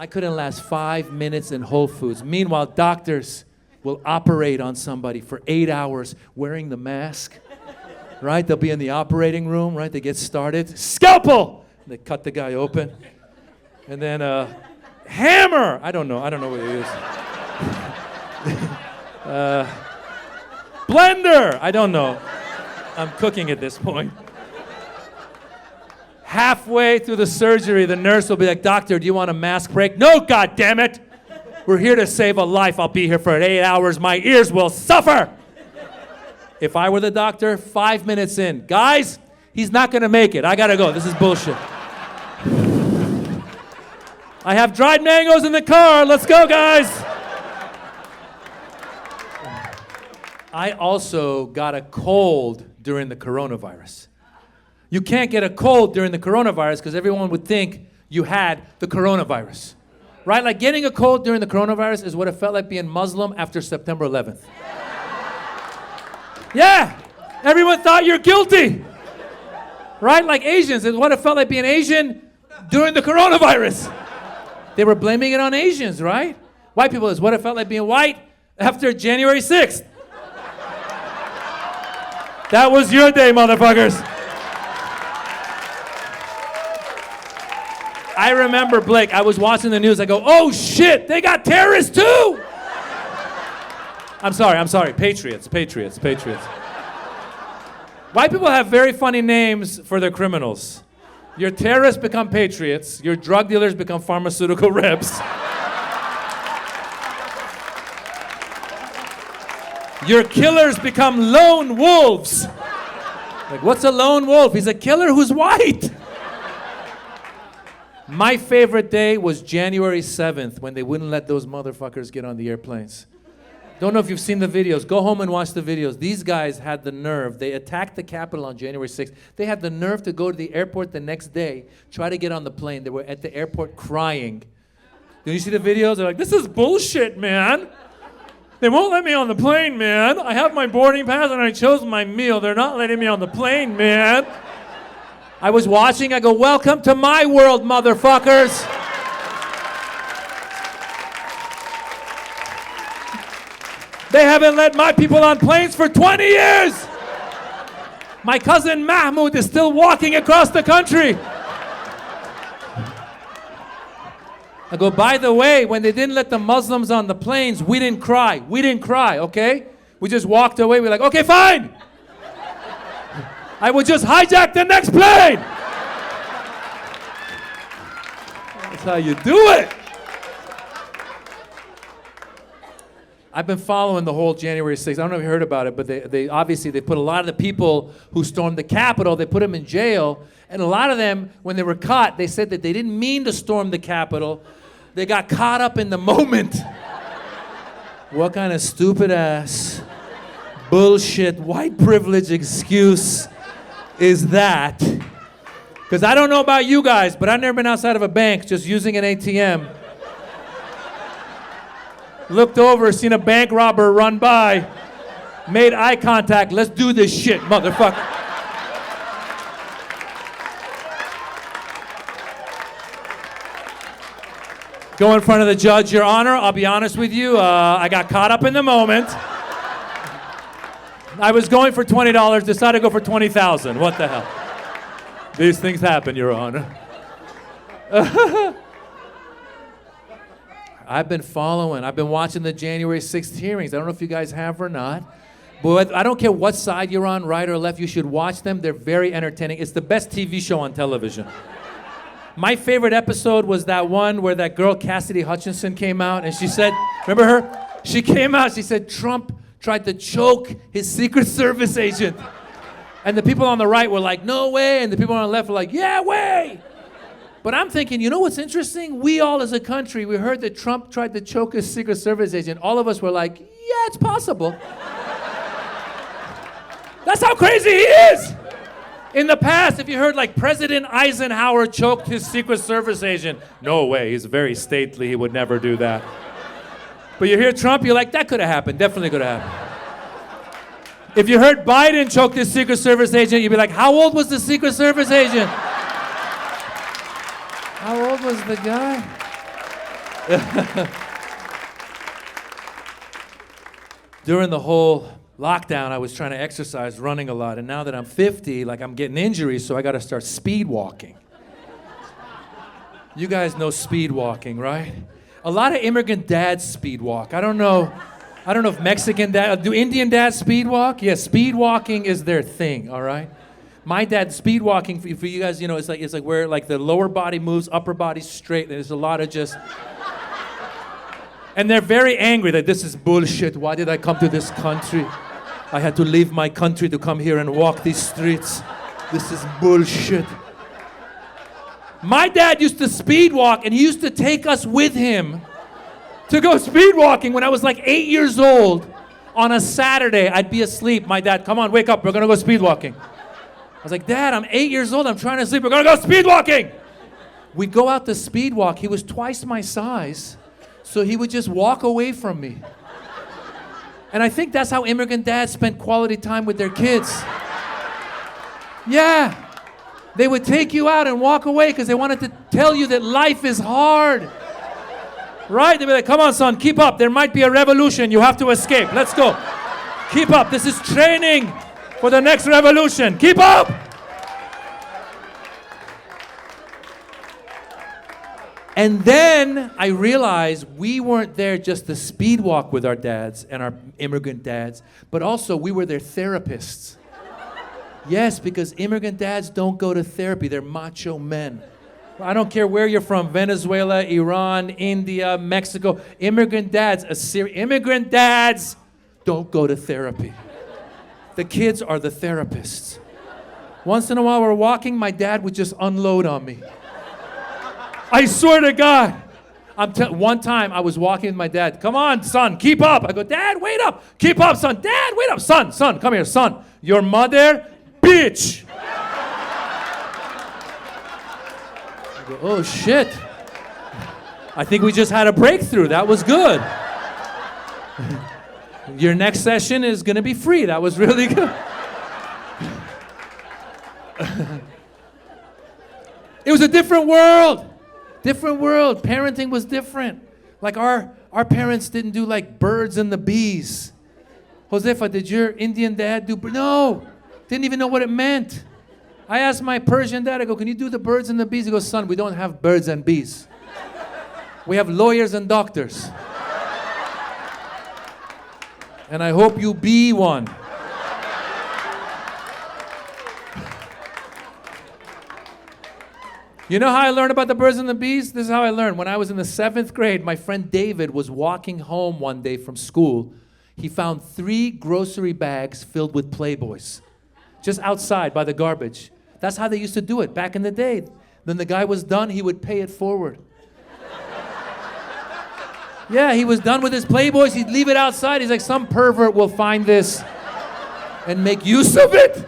I couldn't last 5 minutes in Whole Foods. Meanwhile, doctors will operate on somebody for 8 hours wearing the mask, right? They'll be in the operating room, right? They get started. Scalpel! They cut the guy open. And then, hammer! I don't know what it is. Blender! I don't know. I'm cooking at this point. Halfway through the surgery, the nurse will be like, "Doctor, do you want a mask break?" "No, goddammit! We're here to save a life. I'll be here for 8 hours. My ears will suffer." If I were the doctor, 5 minutes in, "Guys, he's not gonna make it. I gotta go. This is bullshit. I have dried mangoes in the car. Let's go, guys." I also got a cold during the coronavirus. You can't get a cold during the coronavirus because everyone would think you had the coronavirus. Right? Like getting a cold during the coronavirus is what it felt like being Muslim after September 11th. Yeah! Everyone thought you're guilty. Right? Like Asians, it's what it felt like being Asian during the coronavirus. They were blaming it on Asians, right? White people is what it felt like being white after January 6th. That was your day, motherfuckers. I remember, Blake, I was watching the news. I go, "Oh shit, they got terrorists too!" I'm sorry. Patriots. White people have very funny names for their criminals. Your terrorists become patriots. Your drug dealers become pharmaceutical reps. Your killers become lone wolves. Like, what's a lone wolf? He's a killer who's white. My favorite day was January 7th when they wouldn't let those motherfuckers get on the airplanes. Don't know if you've seen the videos. Go home and watch the videos. These guys had the nerve. They attacked the Capitol on January 6th. They had the nerve to go to the airport the next day, try to get on the plane. They were at the airport crying. Did you see the videos? They're like, "This is bullshit, man. They won't let me on the plane, man. I have my boarding pass and I chose my meal. They're not letting me on the plane, man." I was watching. I go, "Welcome to my world, motherfuckers." They haven't let my people on planes for 20 years. My cousin Mahmoud is still walking across the country. I go, "By the way, when they didn't let the Muslims on the planes, we didn't cry. We didn't cry, okay? We just walked away. We're like, okay, fine. I would just hijack the next plane." That's how you do it. I've been following the whole January 6th. I don't know if you heard about it, but they obviously they put a lot of the people who stormed the Capitol, they put them in jail. And a lot of them, when they were caught, they said that they didn't mean to storm the Capitol. They got caught up in the moment. What kind of stupid ass, bullshit, white privilege excuse is that? Because I don't know about you guys, but I've never been outside of a bank just using an ATM. Looked over, seen a bank robber run by, made eye contact. Let's do this shit, motherfucker. Go in front of the judge, Your Honor. I'll be honest with you. I got caught up in the moment. I was going for $20, decided to go for $20,000. What the hell? These things happen, Your Honor. I've been watching the January 6th hearings. I don't know if you guys have or not. But I don't care what side you're on, right or left, you should watch them. They're very entertaining. It's the best TV show on television. My favorite episode was that one where that girl, Cassidy Hutchinson, came out and she said, remember her? She came out, she said, Trump tried to choke his Secret Service agent. And the people on the right were like, no way. And the people on the left were like, yeah, way. But I'm thinking, you know what's interesting? We all as a country, we heard that Trump tried to choke his Secret Service agent. All of us were like, yeah, it's possible. That's how crazy he is. In the past, if you heard like President Eisenhower choked his Secret Service agent, no way, he's very stately, he would never do that. But you hear Trump, you're like, that could have happened, definitely could have happened. If you heard Biden choked his Secret Service agent, you'd be like, how old was the Secret Service agent? How old was the guy? During the whole lockdown, I was trying to exercise, running a lot, and now that I'm 50, like I'm getting injuries, so I gotta start speed walking. You guys know speed walking, right? A lot of immigrant dads speed walk. I don't know if Mexican dad, do Indian dads speed walk? Yeah, speed walking is their thing, all right? My dad, speed walking, for you guys, it's like where like the lower body moves, upper body straight, and there's a lot of just... And they're very angry that this is bullshit. Why did I come to this country? I had to leave my country to come here and walk these streets. This is bullshit. My dad used to speed walk, and he used to take us with him to go speed walking when I was like 8 years old. On a Saturday, I'd be asleep. My dad, come on, wake up, we're gonna go speed walking. I was like, Dad, I'm 8 years old, I'm trying to sleep, we're gonna go speed walking. We'd go out to speed walk. He was twice my size, so he would just walk away from me. And I think that's how immigrant dads spent quality time with their kids. Yeah. They would take you out and walk away because they wanted to tell you that life is hard. Right? They'd be like, come on, son, keep up. There might be a revolution. You have to escape. Let's go. Keep up. This is training for the next revolution. Keep up. And then I realized we weren't there just to speed walk with our dads and our immigrant dads, but also we were their therapists. Yes, because immigrant dads don't go to therapy. They're macho men. I don't care where you're from, Venezuela, Iran, India, Mexico. Immigrant dads don't go to therapy. The kids are the therapists. Once in a while we're walking, my dad would just unload on me. I swear to God. One time I was walking with my dad. Come on, son, keep up. I go, Dad, wait up. Keep up, son. Dad, wait up. Son, come here, son. Your mother, bitch. I go, oh, shit. I think we just had a breakthrough. That was good. Your next session is going to be free. That was really good. It was a different world. Different world. Parenting was different. Like our parents didn't do like birds and the bees. Josefa, did your Indian dad do? No. Didn't even know what it meant. I asked my Persian dad, I go, can you do the birds and the bees? He goes, son, we don't have birds and bees. We have lawyers and doctors. And I hope you be one. You know how I learned about the birds and the bees? This is how I learned. When I was in the 7th grade, my friend David was walking home one day from school. He found 3 grocery bags filled with Playboys, just outside by the garbage. That's how they used to do it back in the day. Then the guy was done, he would pay it forward. Yeah, he was done with his Playboys, he'd leave it outside. He's like, some pervert will find this and make use of it.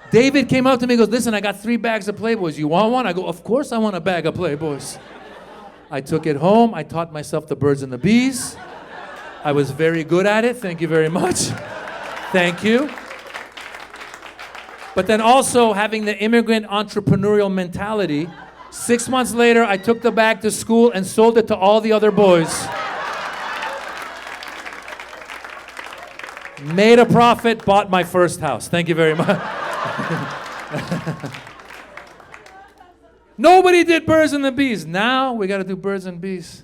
David came up to me and goes, listen, I got 3 bags of Playboys. You want one? I go, of course I want a bag of Playboys. I took it home. I taught myself the birds and the bees. I was very good at it. Thank you very much. Thank you. But then also having the immigrant entrepreneurial mentality, 6 months later, I took the bag to school and sold it to all the other boys. Made a profit, bought my first house. Thank you very much. Nobody did birds and the bees. Now we got to do birds and bees.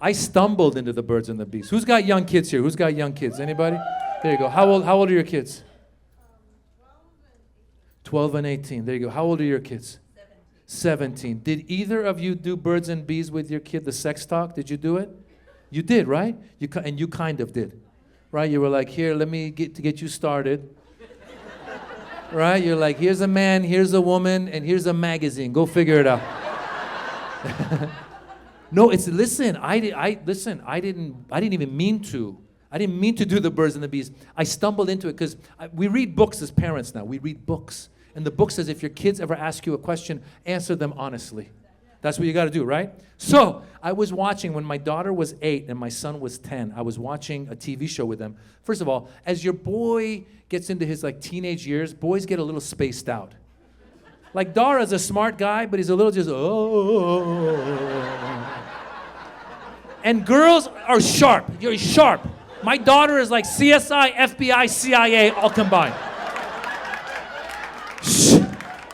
I stumbled into the birds and the bees. Who's got young kids here? Who's got young kids? Anybody? There you go. How old are your kids? 12 and 18. There you go. How old are your kids? 17. Did either of you do birds and bees with your kid, the sex talk? Did you do it? You did, right? And you kind of did, right? You were like, here, let me get you started. Right? You're like, here's a man, here's a woman, and here's a magazine. Go figure it out. No, listen, I didn't even mean to. I didn't mean to do the birds and the bees. I stumbled into it because we read books as parents now. We read books. And the book says if your kids ever ask you a question, answer them honestly. That's what you got to do, right? So I was watching when my daughter was 8 and my son was 10. I was watching a TV show with them. First of all, as your boy gets into his like teenage years, boys get a little spaced out. Like Dara's a smart guy, but he's a little just, oh. And girls are sharp. You're sharp. My daughter is like CSI, FBI, CIA, all combined.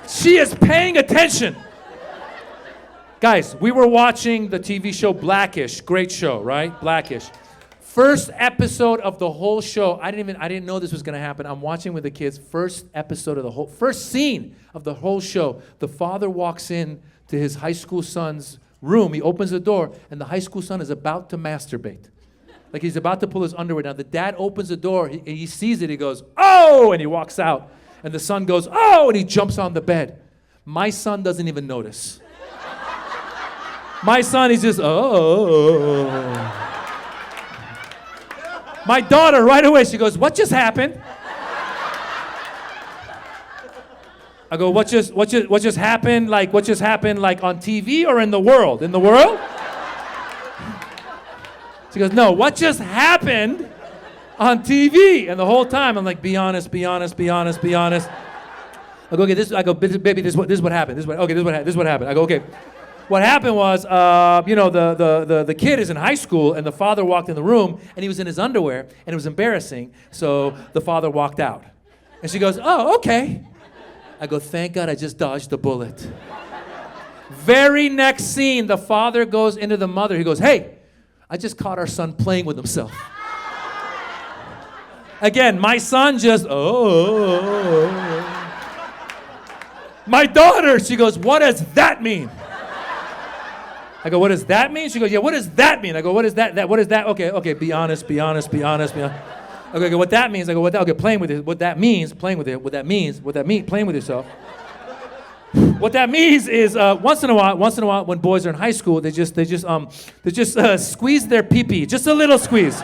She is paying attention. Guys, we were watching the TV show Blackish. Great show, right? Blackish. First episode of the whole show. I didn't know this was gonna happen. I'm watching with the kids. First scene of the whole show. The father walks in to his high school son's room. He opens the door, and the high school son is about to masturbate. Like he's about to pull his underwear down. The dad opens the door. He sees it. He goes, "Oh!" And he walks out. And the son goes, "Oh!" And he jumps on the bed. My son doesn't even notice. My son, he's just, "Oh." My daughter, right away, she goes, "What just happened?" I go, what just happened? Like, what just happened, like, on TV or in the world? In the world? She goes, "No, what just happened on TV?" And the whole time, I'm like, be honest, be honest, be honest, be honest. I go, "Okay, baby, this is what happened. This is what happened. I go, "Okay. What happened was, the kid is in high school, and the father walked in the room, and he was in his underwear, and it was embarrassing, so the father walked out." And she goes, "Oh, okay." I go, "Thank God I just dodged the bullet." Very next scene, the father goes into the mother. He goes, "Hey, I just caught our son playing with himself." Again, my son just, "Oh." My daughter, she goes, "What does that mean?" I go, "What does that mean?" She goes, "Yeah, what does that mean?" I go, "What is that? What is that?" Okay, be honest, be honest, be honest, be honest. Okay, what that means? I go, okay, playing with it. What that means, playing with it. What that means, playing with yourself. What that means is once in a while, when boys are in high school, they just squeeze their pee-pee, just a little squeeze,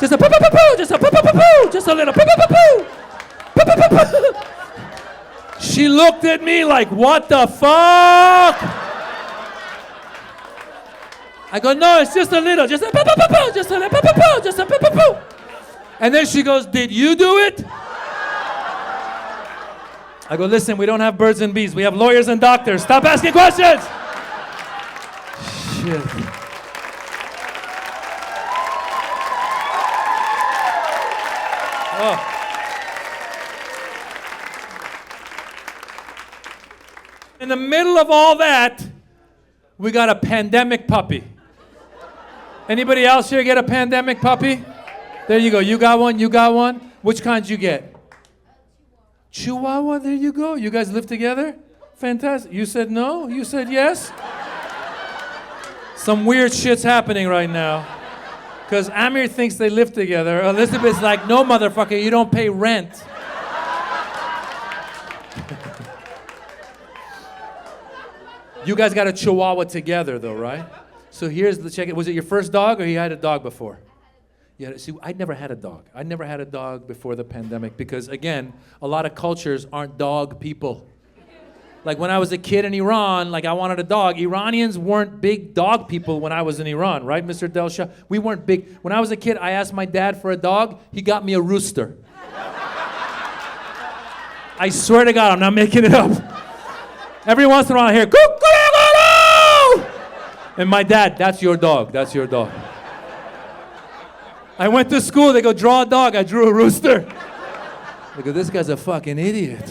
just a poo-poo-poo-poo, just a poo-poo-poo-poo, just a little poo-poo-poo-poo, poo-poo-poo-poo. She looked at me like, "What the fuck?" I go, "No, it's just a little, just a poo-poo-poo-poo, just a little poo-poo-poo, just a poo-poo-poo." And then she goes, "Did you do it?" I go, "Listen, we don't have birds and bees. We have lawyers and doctors. Stop asking questions." Shit. Oh. In the middle of all that, we got a pandemic puppy. Anybody else here get a pandemic puppy? There you go. You got one? You got one? Which kind did you get? Chihuahua? There you go. You guys live together? Fantastic. You said no? You said yes? Some weird shit's happening right now. Because Amir thinks they live together. Elizabeth's like, "No, motherfucker, you don't pay rent." You guys got a Chihuahua together, though, right? So here's the check. Was it your first dog, or you had a dog before? Yeah. See, I'd never had a dog. I'd never had a dog before the pandemic because, again, a lot of cultures aren't dog people. Like when I was a kid in Iran, like I wanted a dog. Iranians weren't big dog people when I was in Iran, right, Mr. Delsha? We weren't big. When I was a kid, I asked my dad for a dog. He got me a rooster. I swear to God, I'm not making it up. Every once in a while I hear, "Cuckoo!" And my dad, "That's your dog, that's your dog." I went to school, they go, "Draw a dog." I drew a rooster. They go, "This guy's a fucking idiot."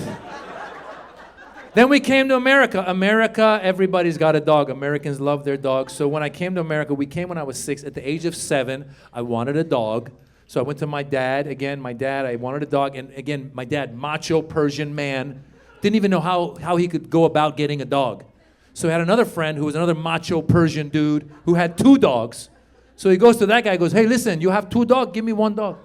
Then we came to America. America, everybody's got a dog. Americans love their dogs. So when I came to America, we came when I was 6. At the age of 7, I wanted a dog. So I went to my dad. Again, I wanted a dog. And again, my dad, macho Persian man, didn't even know how he could go about getting a dog. So he had another friend who was another macho Persian dude who had 2 dogs. So he goes to that guy and goes, "Hey, listen, you have 2 dogs, give me 1 dog."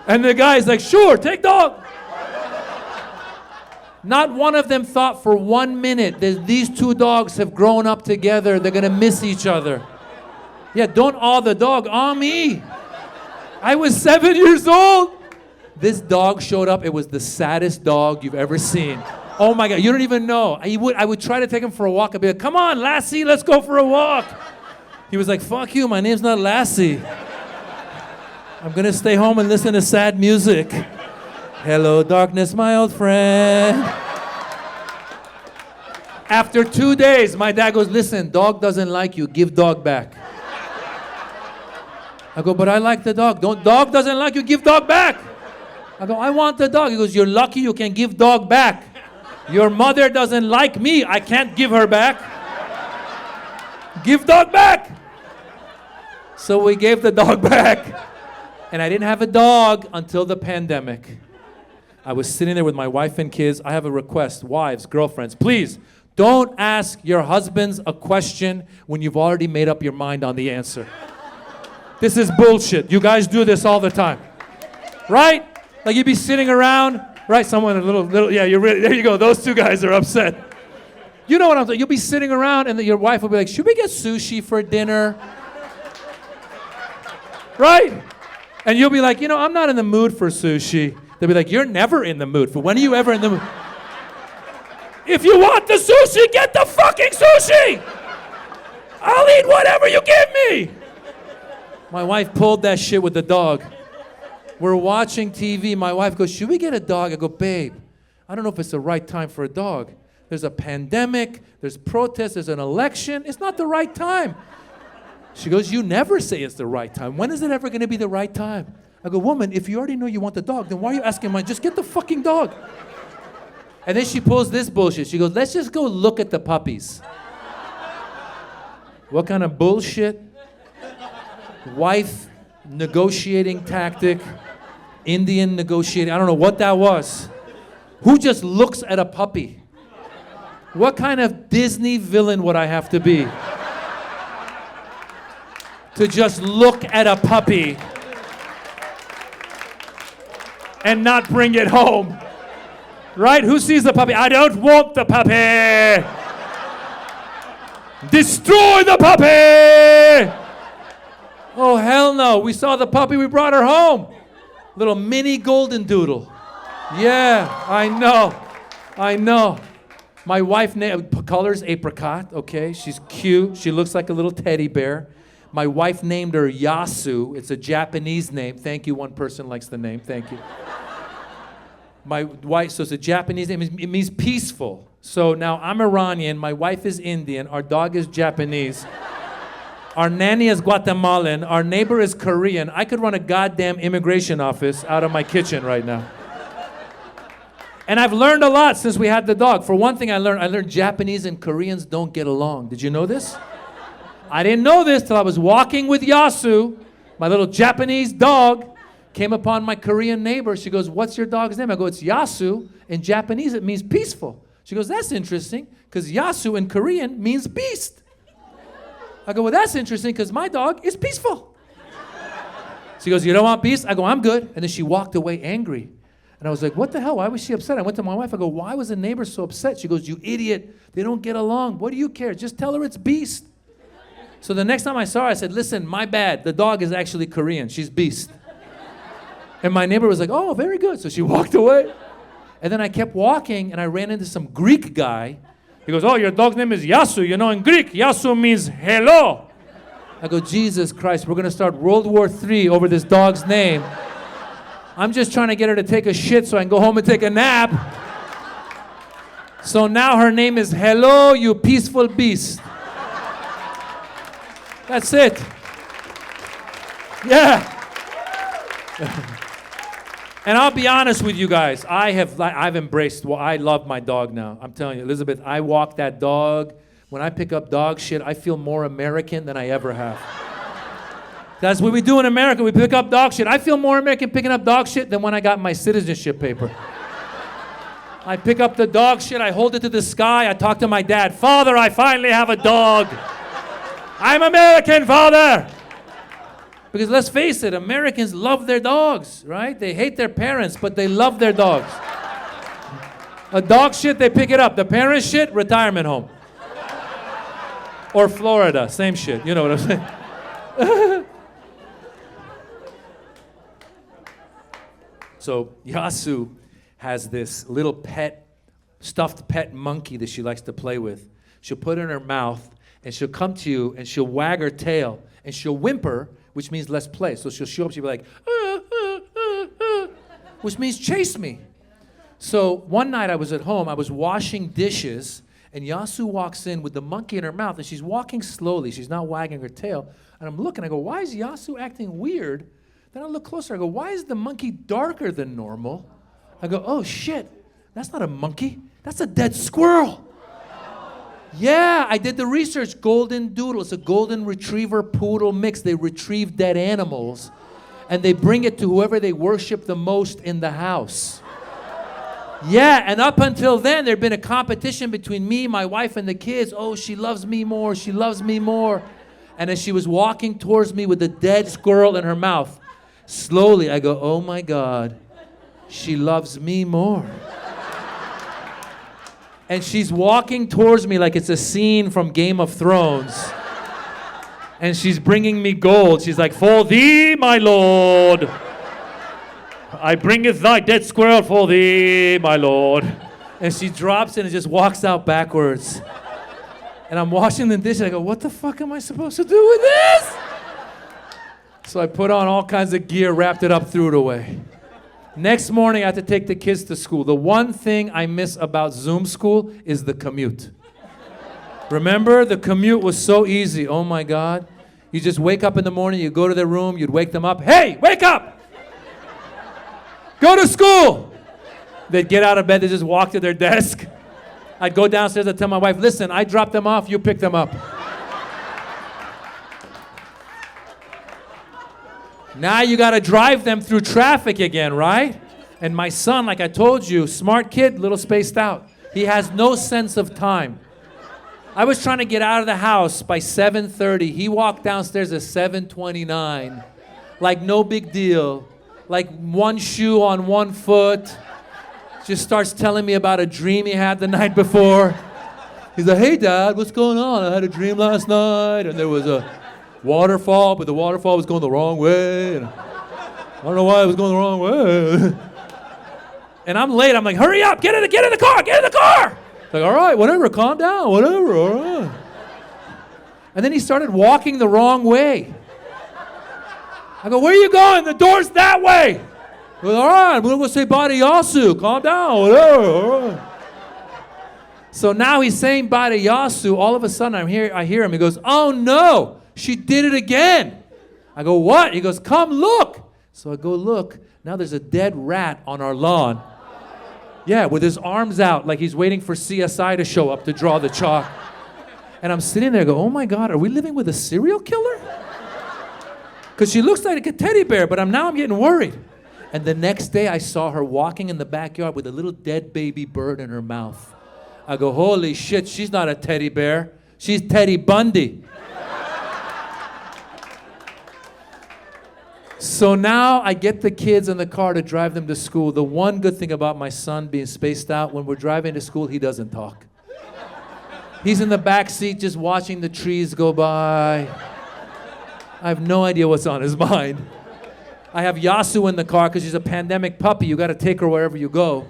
And the guy's like, "Sure, take dog." Not one of them thought for 1 minute that these 2 dogs have grown up together, they're gonna miss each other. Yeah, don't awe the dog, awe me. I was 7 years old. This dog showed up. It was the saddest dog you've ever seen. Oh my God, you don't even know. I would try to take him for a walk. I'd be like, "Come on, Lassie, let's go for a walk." He was like, "Fuck you, my name's not Lassie. I'm gonna stay home and listen to sad music. Hello, darkness, my old friend." After 2 days, my dad goes, "Listen, dog doesn't like you, give dog back." I go, "But I like the dog." Dog doesn't like you, give dog back. I go, "I want the dog." He goes, "You're lucky you can give dog back." Your mother doesn't like me. I can't give her back. Give dog back. So we gave the dog back. And I didn't have a dog until the pandemic. I was sitting there with my wife and kids. I have a request. Wives, girlfriends, please don't ask your husbands a question when you've already made up your mind on the answer. This is bullshit. You guys do this all the time. Right? Like you'd be sitting around, right? Someone a little, yeah, you're ready. There you go. Those two guys are upset. You know what I'm saying? You'll be sitting around and your wife will be like, should we get sushi for dinner? Right? And you'll be like, you know, I'm not in the mood for sushi. They'll be like, you're never in the mood. For when are you ever in the mood? If you want the sushi, get the fucking sushi! I'll eat whatever you give me! My wife pulled that shit with the dog. We're watching TV. My wife goes, should we get a dog? I go, babe, I don't know if it's the right time for a dog. There's a pandemic, there's protests, there's an election. It's not the right time. She goes, you never say it's the right time. When is it ever going to be the right time? I go, woman, if you already know you want the dog, then why are you asking mine? Just get the fucking dog. And then she pulls this bullshit. She goes, let's just go look at the puppies. What kind of bullshit? Wife negotiating tactic, Indian negotiating, I don't know what that was. Who just looks at a puppy? What kind of Disney villain would I have to be to just look at a puppy and not bring it home? Right? Who sees the puppy? I don't want the puppy! Destroy the puppy! Oh, hell no. We saw the puppy, we brought her home. Little mini golden doodle. Yeah, I know. My wife colors apricot, okay? She's cute. She looks like a little teddy bear. My wife named her Yasu. It's a Japanese name. Thank you. One person likes the name. Thank you. My wife, so it's a Japanese name. It means peaceful. So now I'm Iranian. My wife is Indian. Our dog is Japanese. Our nanny is Guatemalan. Our neighbor is Korean. I could run a goddamn immigration office out of my kitchen right now. And I've learned a lot since we had the dog. For one thing, I learned Japanese and Koreans don't get along. Did you know this? I didn't know this till I was walking with Yasu, my little Japanese dog, came upon my Korean neighbor. She goes, what's your dog's name? I go, it's Yasu. In Japanese, it means peaceful. She goes, that's interesting, because Yasu in Korean means beast. I go, well, that's interesting, because my dog is peaceful. She goes, you don't want beast? I go, I'm good. And then she walked away angry. And I was like, what the hell? Why was she upset? I went to my wife. I go, why was the neighbor so upset? She goes, you idiot. They don't get along. What do you care? Just tell her it's beast. So the next time I saw her, I said, listen, my bad. The dog is actually Korean. She's beast. And my neighbor was like, oh, very good. So she walked away. And then I kept walking, and I ran into some Greek guy. He goes, oh, your dog's name is Yasu. You know, in Greek, Yasu means hello. I go, Jesus Christ, we're going to start World War III over this dog's name. I'm just trying to get her to take a shit so I can go home and take a nap. So now her name is Hello, you peaceful beast. That's it. Yeah. And I'll be honest with you guys. I've embraced, well, I love my dog now. I'm telling you, Elizabeth, I walk that dog. When I pick up dog shit, I feel more American than I ever have. That's what we do in America. We pick up dog shit. I feel more American picking up dog shit than when I got my citizenship paper. I pick up the dog shit. I hold it to the sky. I talk to my dad. Father, I finally have a dog. I'm American, Father. Because let's face it, Americans love their dogs, right? They hate their parents, but they love their dogs. A dog shit, they pick it up. The parent shit, retirement home. Or Florida, same shit. You know what I'm saying? So Yasu has this little stuffed pet monkey that she likes to play with. She'll put it in her mouth, and she'll come to you, and she'll wag her tail, and she'll whimper, which means let's play. So she'll show up, she'll be like, which means chase me. So one night I was at home, I was washing dishes, and Yasu walks in with the monkey in her mouth, and she's walking slowly. She's not wagging her tail. And I'm looking, I go, why is Yasu acting weird? Then I look closer, I go, why is the monkey darker than normal? I go, oh shit. That's not a monkey. That's a dead squirrel. Yeah, I did the research. Golden doodle. It's a golden retriever poodle mix. They retrieve dead animals and they bring it to whoever they worship the most in the house. Yeah, and up until then, there'd been a competition between me, my wife, and the kids. Oh, she loves me more. She loves me more. And as she was walking towards me with the dead squirrel in her mouth, slowly I go, oh my God, she loves me more. And she's walking towards me like it's a scene from Game of Thrones. And she's bringing me gold. She's like, for thee, my lord. I bringeth thy dead squirrel for thee, my lord. And she drops it and just walks out backwards. And I'm washing the dishes. I go, what the fuck am I supposed to do with this? So I put on all kinds of gear, wrapped it up, threw it away. Next morning, I had to take the kids to school. The one thing I miss about Zoom school is the commute. Remember, the commute was so easy. Oh my God. You just wake up in the morning, you go to their room, you'd wake them up. Hey, wake up! Go to school! They'd get out of bed, they just walk to their desk. I'd go downstairs, I'd tell my wife, listen, I dropped them off, you pick them up. Now you gotta drive them through traffic again, right? And my son, like I told you, smart kid, little spaced out. He has no sense of time. I was trying to get out of the house by 7:30. He walked downstairs at 7:29. Like no big deal. Like one shoe on one foot. Just starts telling me about a dream he had the night before. He's like, hey Dad, what's going on? I had a dream last night and there was a waterfall, but the waterfall was going the wrong way. And I don't know why it was going the wrong way. And I'm late. I'm like, hurry up, get in the car. Like, all right, whatever, calm down, whatever, all right. And then he started walking the wrong way. I go, where are you going? The door's that way. He goes, all right, we're going to say bye to Yasu. Calm down, whatever, all right. So now he's saying bye to Yasu. All of a sudden, I hear him. He goes, oh no, she did it again. I go, what? He goes, come look. So I go look. Now there's a dead rat on our lawn. Yeah, with his arms out, like he's waiting for CSI to show up to draw the chalk. And I'm sitting there, go, oh my God, are we living with a serial killer? Because she looks like a teddy bear, but now I'm getting worried. And the next day, I saw her walking in the backyard with a little dead baby bird in her mouth. I go, holy shit, she's not a teddy bear. She's Teddy Bundy. So now I get the kids in the car to drive them to school. The one good thing about my son being spaced out, when we're driving to school, he doesn't talk. He's in the back seat just watching the trees go by. I have no idea what's on his mind. I have Yasu in the car because she's a pandemic puppy. You got to take her wherever you go.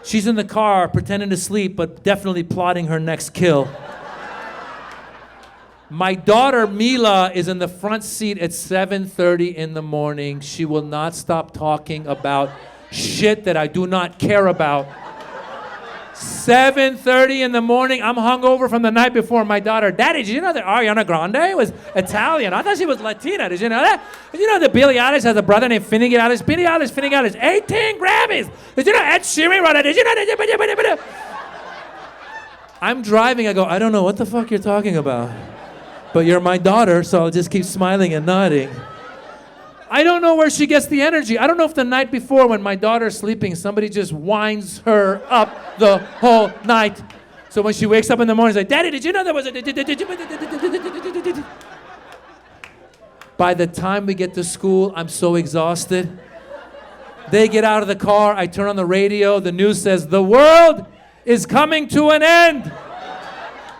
She's in the car pretending to sleep, but definitely plotting her next kill. My daughter, Mila, is in the front seat at 7:30 in the morning. She will not stop talking about shit that I do not care about. 7:30 in the morning, I'm hungover from the night before. My daughter, Daddy, did you know that Ariana Grande was Italian? I thought she was Latina. Did you know that? Did you know that Billie Eilish has a brother named Finnegan Eilish? Billie Eilish, 18 Grammys. Did you know Ed Sheeran wrote it? Did you know? I'm driving, I go, I don't know what the fuck you're talking about. But you're my daughter, so I'll just keep smiling and nodding. I don't know where she gets the energy. I don't know if the night before when my daughter's sleeping, somebody just winds her up the whole night. So when she wakes up in the morning, she's like, Daddy, did you know there was a... By the time we get to school, I'm so exhausted. They get out of the car, I turn on the radio, the news says, the world is coming to an end.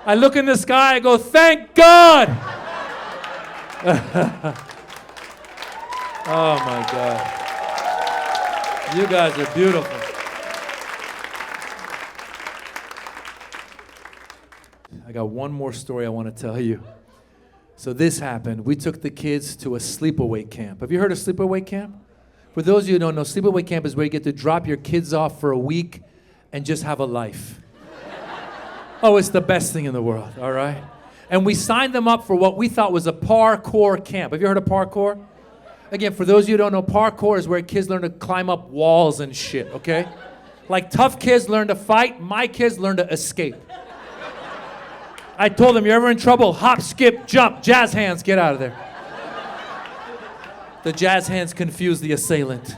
I look in the sky, I go, thank God! Oh my God. You guys are beautiful. I got one more story I want to tell you. So this happened. We took the kids to a sleepaway camp. Have you heard of sleepaway camp? For those of you who don't know, sleepaway camp is where you get to drop your kids off for a week and just have a life. Oh, it's the best thing in the world, all right? And we signed them up for what we thought was a parkour camp. Have you heard of parkour? Again, for those of you who don't know, parkour is where kids learn to climb up walls and shit, okay? Like tough kids learn to fight, my kids learn to escape. I told them, you're ever in trouble, hop, skip, jump, jazz hands, get out of there. The jazz hands confuse the assailant.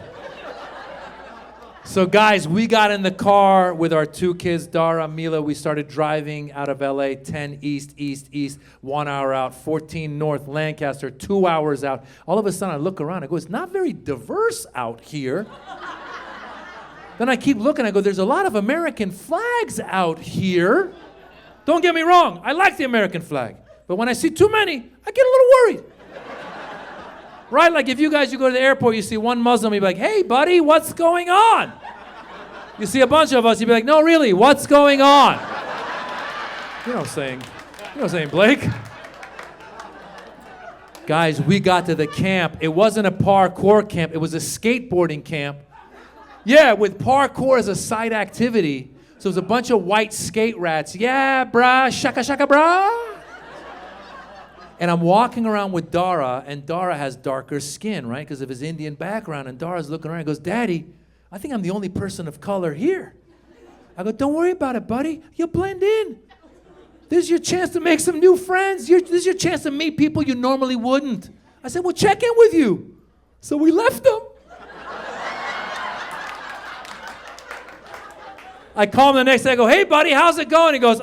So guys, we got in the car with our two kids, Dara, Mila. We started driving out of LA, 10 east, 1 hour out, 14 north, Lancaster, 2 hours out. All of a sudden I look around, I go, it's not very diverse out here. Then I keep looking, I go, there's a lot of American flags out here. Don't get me wrong, I like the American flag. But when I see too many, I get a little worried. Right, like if you go to the airport, you see one Muslim, you'd be like, hey buddy, what's going on? You see a bunch of us, you'd be like, no really, what's going on? You know what I'm saying, Blake? Guys, we got to the camp. It wasn't a parkour camp, it was a skateboarding camp. Yeah, with parkour as a side activity. So it was a bunch of white skate rats. Yeah, brah, shaka shaka brah. And I'm walking around with Dara, and Dara has darker skin, right, because of his Indian background. And Dara's looking around and goes, Daddy, I think I'm the only person of color here. I go, don't worry about it, buddy. You'll blend in. This is your chance to make some new friends. This is your chance to meet people you normally wouldn't. I said, we'll check in with you. So we left them. I call him the next day. I go, hey, buddy, how's it going? He goes,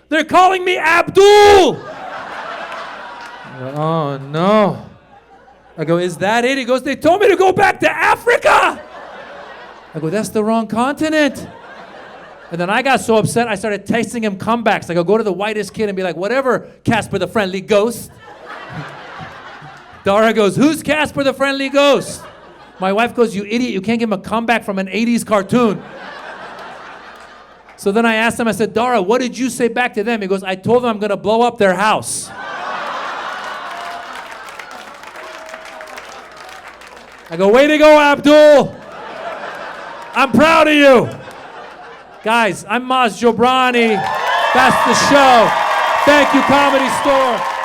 they're calling me Abdul. I go, oh, no. I go, is that it? He goes, they told me to go back to Africa. I go, that's the wrong continent. And then I got so upset, I started texting him comebacks. I go to the whitest kid and be like, whatever, Casper the Friendly Ghost. Dara goes, who's Casper the Friendly Ghost? My wife goes, you idiot, you can't give him a comeback from an 80s cartoon. So then I asked him, I said, Dara, what did you say back to them? He goes, I told them I'm going to blow up their house. I go, way to go, Abdul. I'm proud of you. Guys, I'm Maz Jobrani. That's the show. Thank you, Comedy Store.